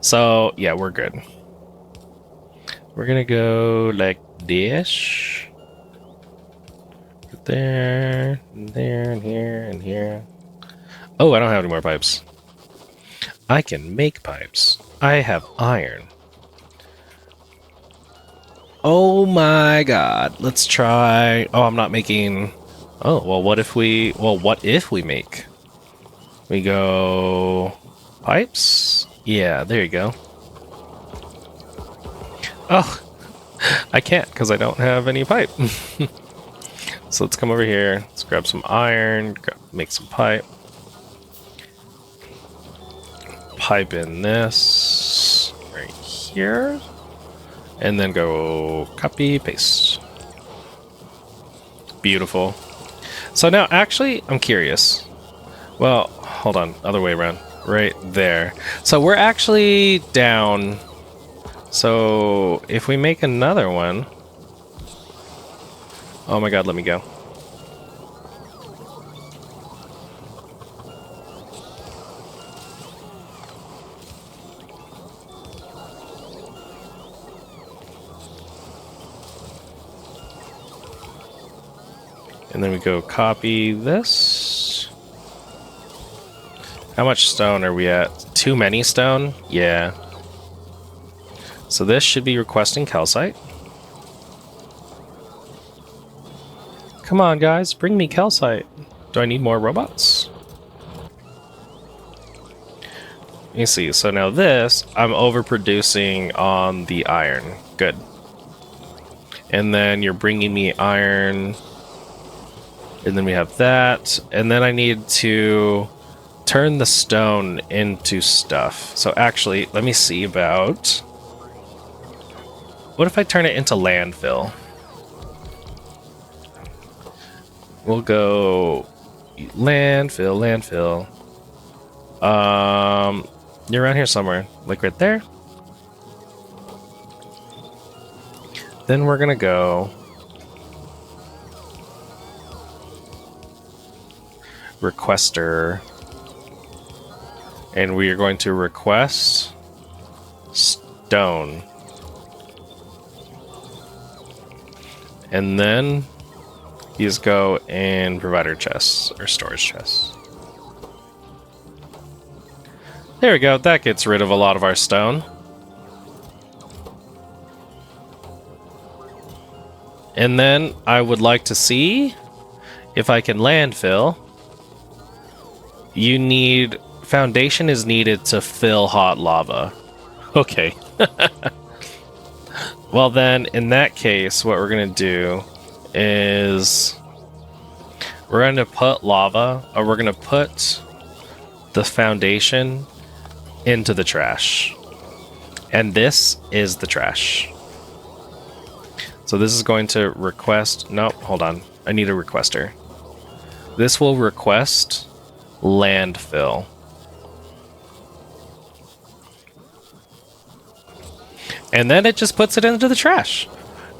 So yeah, we're good. We're gonna go like this. There, and there, and here, and here. Oh, I don't have any more pipes. I can make pipes. I have iron. Oh my god. Let's try... Oh, I'm not making... Oh, well, what if we... Well, what if we make... We go... Pipes? Yeah, there you go. Oh! I can't, because I don't have any pipe. So let's come over here. Let's grab some iron. Make some pipe. Pipe in this. Right here. And then go copy, paste. Beautiful. So now, actually, I'm curious. Well, hold on. Other way around. Right there. So we're actually down. So if we make another one... Oh my god, let me go. And then we go copy this. How much stone are we at? Too many stone? Yeah. So this should be requesting calcite. Come on, guys, bring me calcite. Do I need more robots? You see, so now this, I'm overproducing on the iron. Good. And then you're bringing me iron. And then we have that. And then I need to turn the stone into stuff. So actually, let me see about... What if I turn it into landfill? We'll go landfill. You're around here somewhere, like right there. Then we're gonna go requester, and we are going to request stone, and then these go in provider chests or storage chests. There we go. That gets rid of a lot of our stone. And then I would like to see if I can landfill. You need... Foundation is needed to fill hot lava. Okay. Well then, in that case, what we're going to do is... We're going to put lava, or we're going to put the foundation into the trash. And this is the trash. So this is going to request... Nope, hold on. I need a requester. This will request landfill. And then it just puts it into the trash.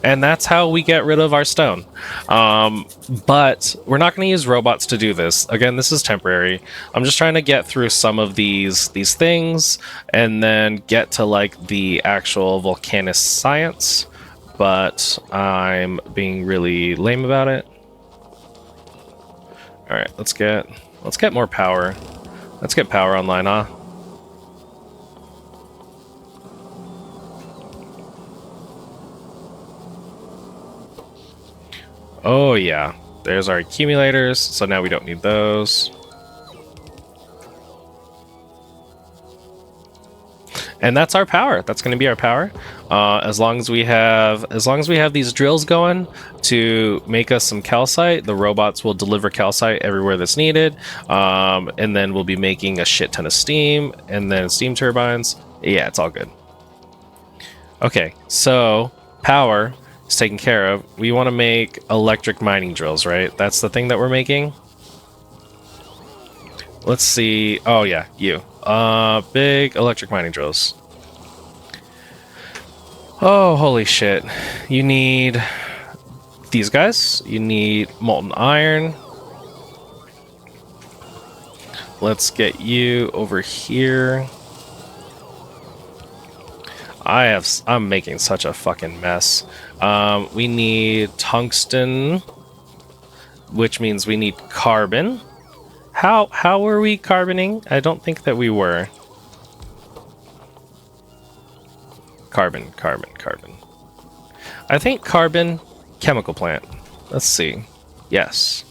And that's how we get rid of our stone. But we're not going to use robots to do this. Again, this is temporary. I'm just trying to get through some of these things and then get to like the actual Vulcanus science. But I'm being really lame about it. All right, let's get more power. Let's get power online, huh? Oh yeah, there's our accumulators, so now we don't need those. And that's our power. That's going to be our power. As long as we have these drills going to make us some calcite, the robots will deliver calcite everywhere that's needed. And then we'll be making a shit ton of steam and then steam turbines. Yeah, it's all good. Okay, so power is taken care of. We want to make electric mining drills, right? That's the thing that we're making. Let's see. Oh yeah, you. Big electric mining drills. Oh, holy shit. You need these guys. You need molten iron. Let's get you over here. I'm making such a fucking mess. We need tungsten, which means we need carbon. How were we carboning? I don't think that we were. Carbon. I think carbon, chemical plant. Let's see. Yes.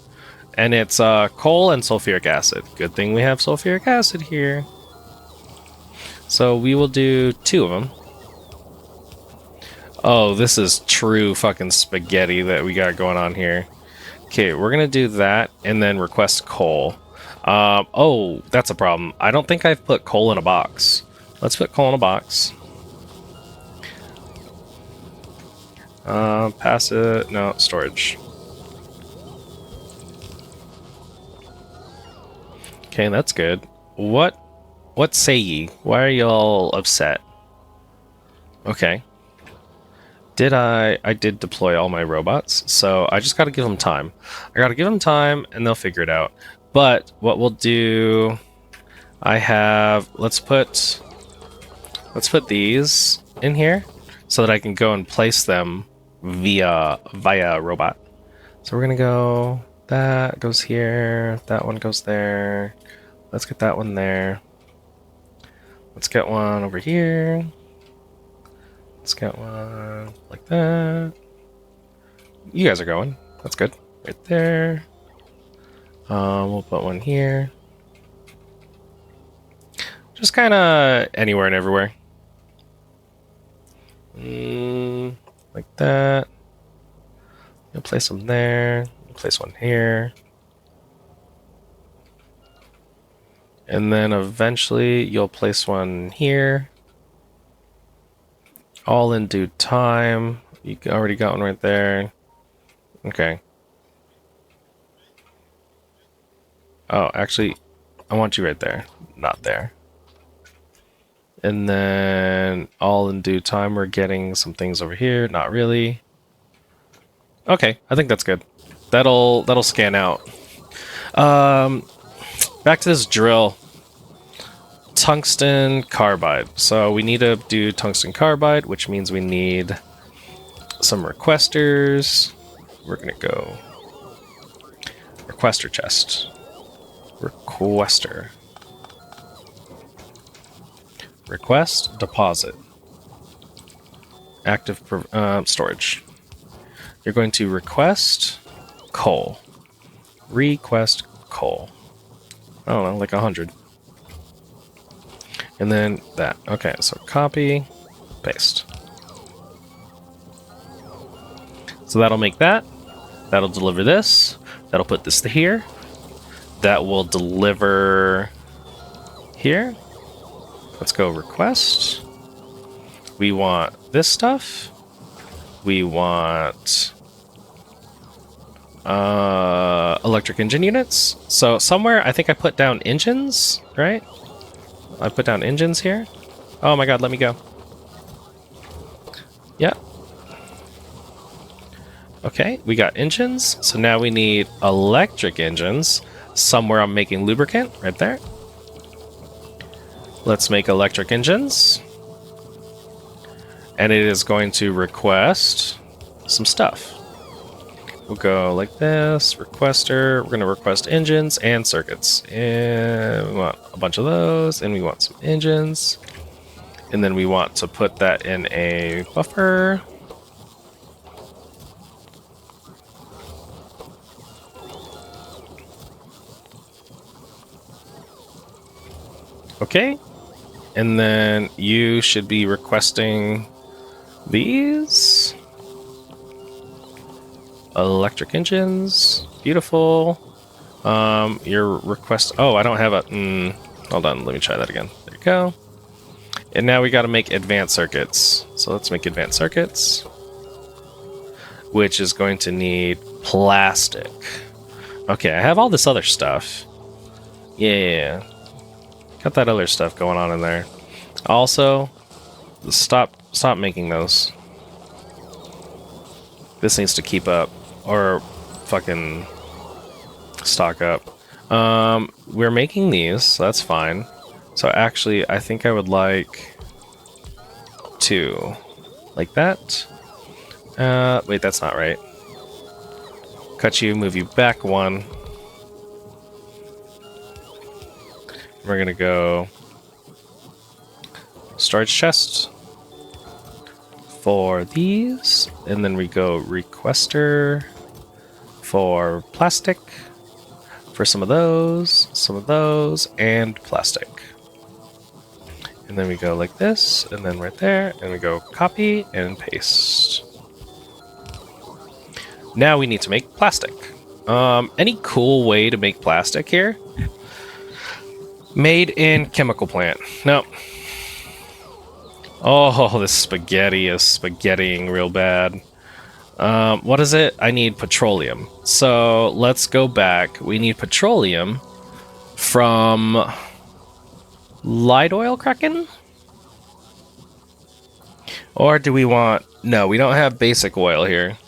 And it's coal and sulfuric acid. Good thing we have sulfuric acid here. So we will do 2 of them. Oh, this is true fucking spaghetti that we got going on here. Okay, we're gonna do that and then request coal. Oh, that's a problem. I don't think I've put coal in a box. Let's put coal in a box. Pass it. No, storage. Okay, that's good. What say ye? Why are y'all upset? Okay. I did deploy all my robots, so I just gotta give them time. I gotta give them time and they'll figure it out. But what we'll do, let's put these in here so that I can go and place them via robot. So we're gonna go, that goes here, that one goes there. Let's get that one there. Let's get one over here. Let's get one like that. You guys are going. That's good. Right there. We'll put one here. Just kind of anywhere and everywhere. Like that. You'll place them there. You'll place one here. And then eventually you'll place one here. All in due time. You already got one right there. Okay. Oh, actually, I want you right there, not there. And then all in due time, we're getting some things over here. Not really. Okay, I think that's good. That'll scan out. Back to this drill. Tungsten carbide. So we need to do tungsten carbide, which means we need some requesters. We're gonna go requester chest. Requester. Request deposit. Active storage. You're going to request coal. Request coal. I don't know, like 100. And then that. Okay, so copy, paste. So that'll make that. That'll deliver this. That'll put this to here. That will deliver here. Let's go request. We want this stuff. We want electric engine units. So somewhere, I think I put down engines, right? I put down engines here. Oh my god, let me go. Yeah. Okay, we got engines. So now we need electric engines. Somewhere I'm making lubricant, right there. Let's make electric engines. And it is going to request some stuff. We'll go like this, requester. We're going to request engines and circuits. And we want a bunch of those, and we want some engines. And then we want to put that in a buffer. Okay. And then you should be requesting these. Electric engines. Beautiful. Your request... Oh, I don't have a... hold on, let me try that again. There you go. And now we got to make advanced circuits. So let's make advanced circuits. Which is going to need plastic. Okay, I have all this other stuff. Yeah. Got that other stuff going on in there. Also, stop making those. This needs to keep up. Or fucking stock up. We're making these, so that's fine. So actually, I think I would like two. Like that. Wait, that's not right. Cut you, move you back one. We're gonna go storage chest for these, and then we go requester for plastic for some of those, and plastic. And then we go like this, and then right there, and we go copy and paste. Now we need to make plastic. Any cool way to make plastic here? Made in chemical plant. No. Oh, this spaghetti is spaghettiing real bad. What is it? I need petroleum. So let's go back. We need petroleum from light oil cracking? Or do we want... No, we don't have basic oil here.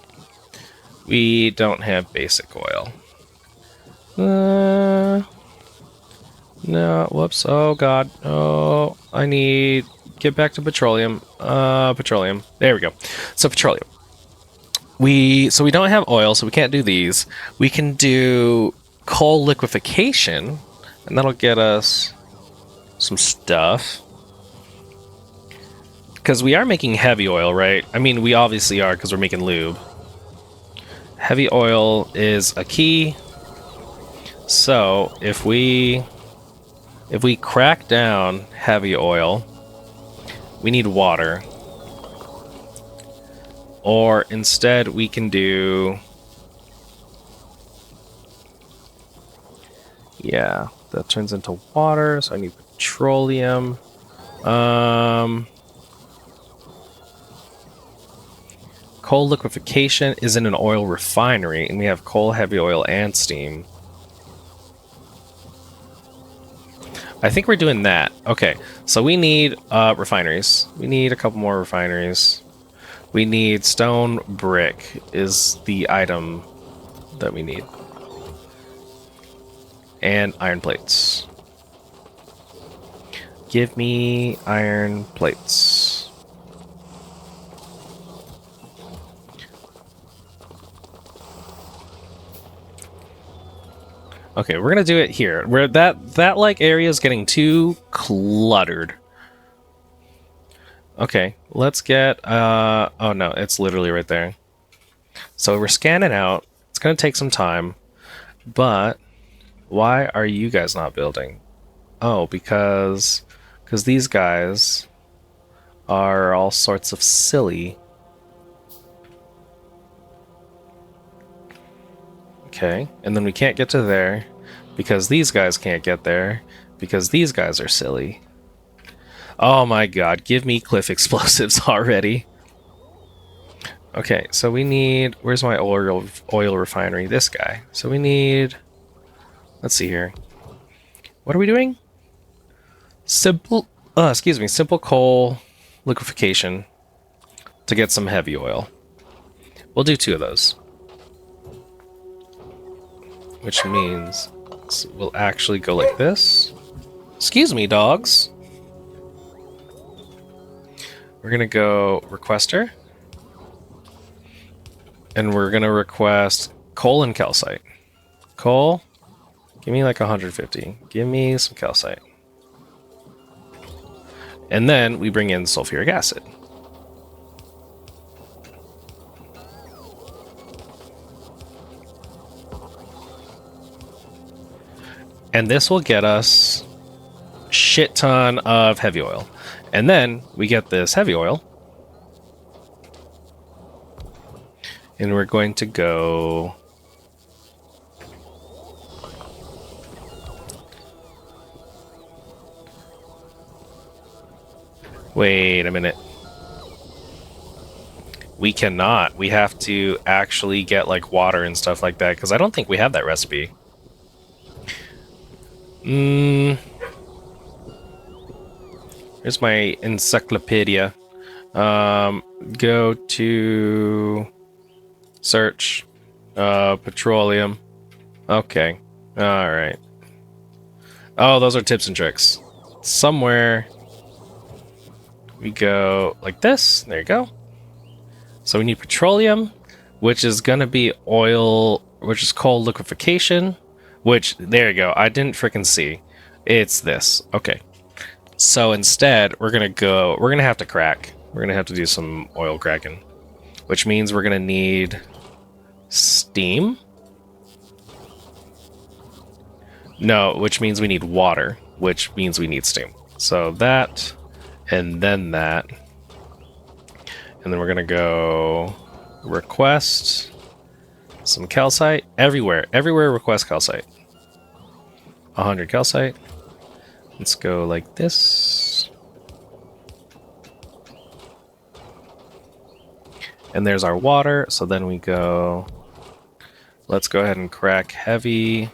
We don't have basic oil. No, whoops. Oh, God. Oh, I need... Get back to petroleum. Petroleum. There we go. So, petroleum. So we don't have oil, so we can't do these. We can do coal liquefaction, and that'll get us some stuff. Because we are making heavy oil, right? I mean, we obviously are, because we're making lube. Heavy oil is a key. So, if we crack down heavy oil, we need water. Or instead we can do... Yeah, that turns into water, so I need petroleum. Coal liquefaction is in an oil refinery, and we have coal, heavy oil, and steam. I think we're doing that. Okay, so we need refineries. We need a couple more refineries. We need stone brick is the item that we need. And iron plates. Give me iron plates. Okay, we're gonna do it here. Where that like area is getting too cluttered. Okay, let's get oh no, it's literally right there. So we're scanning out. It's gonna take some time, but why are you guys not building? Oh, because these guys are all sorts of silly. Okay, and then we can't get to there because these guys can't get there because these guys are silly. Oh my god, give me cliff explosives already. Okay, so we need... Where's my oil refinery? This guy. So we need... Let's see here. What are we doing? Simple... excuse me. Simple coal liquefaction to get some heavy oil. We'll do 2 of those. Which means we'll actually go like this. Excuse me, dogs. We're going to go requester. And we're going to request coal and calcite. Coal, give me like 150. Give me some calcite. And then we bring in sulfuric acid. And this will get us a shit ton of heavy oil. And then we get this heavy oil. And we're going to go... Wait a minute. We cannot. We have to actually get like water and stuff like that, because I don't think we have that recipe. Here's my encyclopedia. Go to search petroleum. Okay. All right. Oh, those are tips and tricks. Somewhere we go like this. There you go. So we need petroleum, which is going to be oil, which is called liquefaction, which, there you go. I didn't freaking see. It's this. Okay. So instead, we're going to have to crack. We're going to have to do some oil cracking, which means we're going to need steam. No, which means we need water, which means we need steam. So that, and then that. And then we're going to go request some calcite. Everywhere request calcite. 100 calcite. Let's go like this. And there's our water. So then we go, let's go ahead and crack heavy.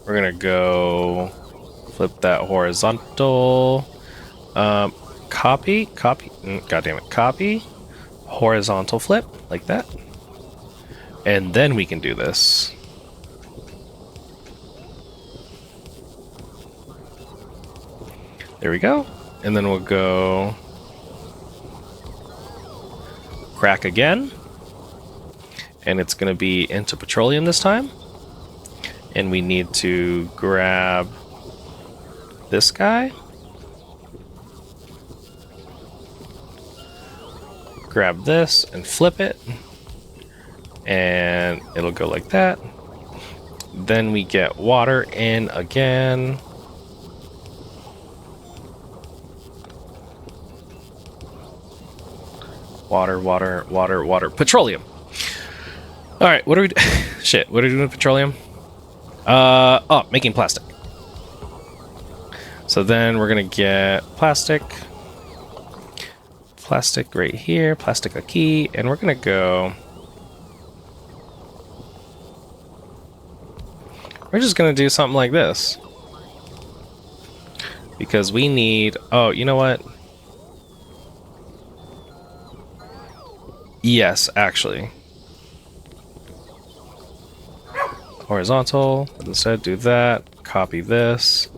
We're gonna go flip that horizontal. Copy, god damn it, copy, horizontal flip, like that. And then we can do this. There we go. And then we'll go crack again. And it's gonna be into petroleum this time. And we need to grab this guy. Grab this and flip it. And it'll go like that. Then we get water in again. Water, water, water, water. Petroleum. Alright, what are we shit, what are we doing with petroleum? Oh, making plastic. So then we're gonna get plastic. Plastic right here, plastic aquí, and we're gonna go. We're just gonna do something like this. Because we need, oh, you know what? Yes, actually. Horizontal, instead do that, copy this,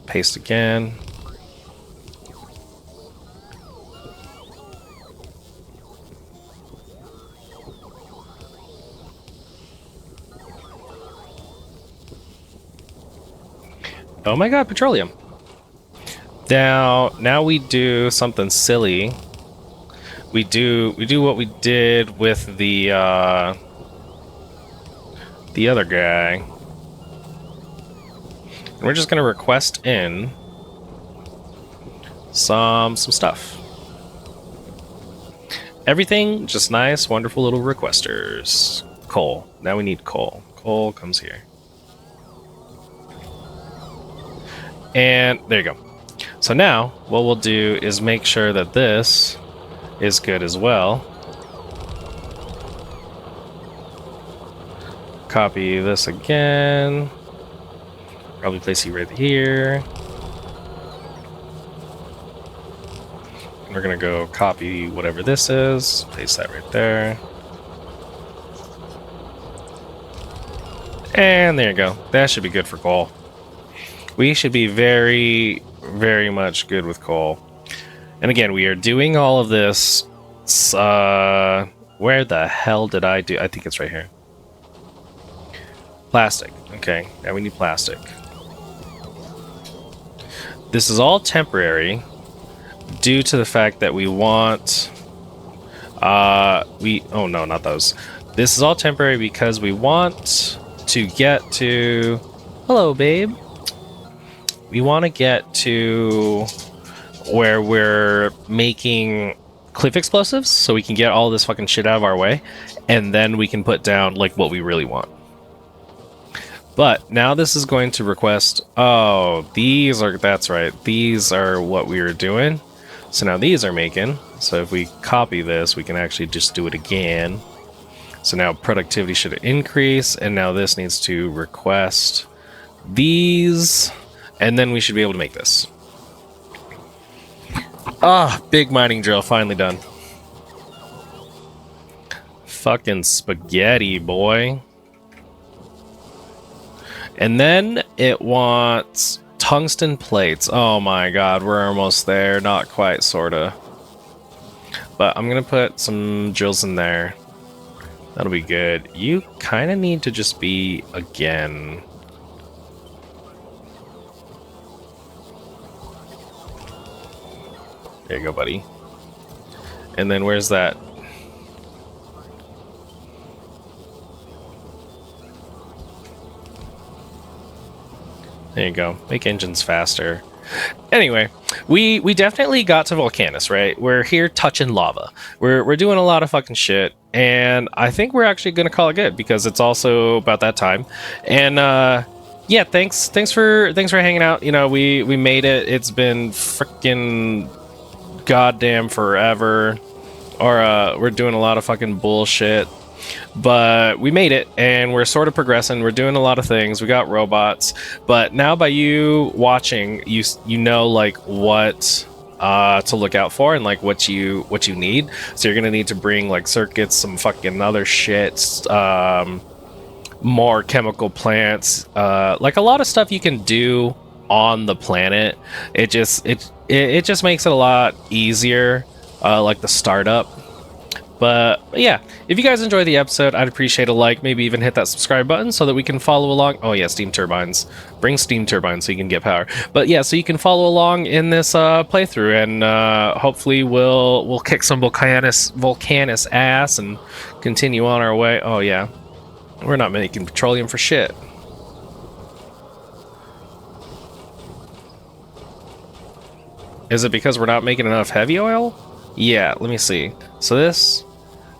paste again. Oh my god, petroleum. Now we do something silly. We do what we did with the other guy. And we're just gonna request in some stuff. Everything just nice, wonderful little requesters. coal. Now we need coal. Coal comes here. And there you go. So now what we'll do is make sure that this is good as well. Copy this again. Probably place you right here. And we're gonna go copy whatever this is. Paste that right there. And there you go. That should be good for coal. We should be very, very much good with coal. And again, we are doing all of this. Where the hell did I do? I think it's right here. Plastic. Okay, now we need plastic. This is all temporary due to the fact that we want... oh no, not those. This is all temporary because we want to get to... Hello, babe. We want to get to where we're making cliff explosives so we can get all this fucking shit out of our way, and then we can put down like what we really want. But now this is going to request, oh, these are, that's right, these are what we were doing. So now these are making, so if we copy this, we can actually just do it again. So now productivity should increase, and now this needs to request these, and then we should be able to make this. Ah, big mining drill, finally done. Fucking spaghetti, boy. And then it wants tungsten plates. Oh my god, we're almost there. Not quite, sorta. But I'm gonna put some drills in there. That'll be good. You kind of need to just be again. There you go, buddy. And then where's that? There you go. Make engines faster. Anyway, we definitely got to Vulcanus, right? We're here touching lava. We're doing a lot of fucking shit, and I think we're actually gonna call it good because it's also about that time. And yeah, thanks for hanging out. You know, we made it. It's been freaking goddamn forever. Or we're doing a lot of fucking bullshit. But we made it, and we're sort of progressing. We're doing a lot of things. We got robots, but now by you watching, you know like what to look out for and like what you need. So you're gonna need to bring like circuits, some fucking other shit, more chemical plants, like a lot of stuff you can do on the planet. It just makes it a lot easier, like the startup. But yeah, if you guys enjoy the episode, I'd appreciate a like, maybe even hit that subscribe button so that we can follow along. Oh yeah, steam turbines. Bring steam turbines so you can get power. But yeah, so you can follow along in this playthrough, and hopefully we'll kick some Vulcanus ass and continue on our way. Oh yeah, we're not making petroleum for shit. Is it because we're not making enough heavy oil? Yeah, let me see. So this...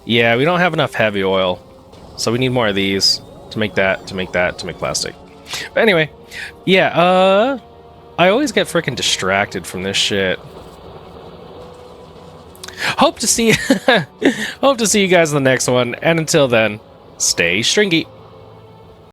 Yeah, we don't have enough heavy oil, so we need more of these to make that, to make plastic. But anyway, yeah, I always get freaking distracted from this shit. Hope to see you guys in the next one, and until then, stay stringy.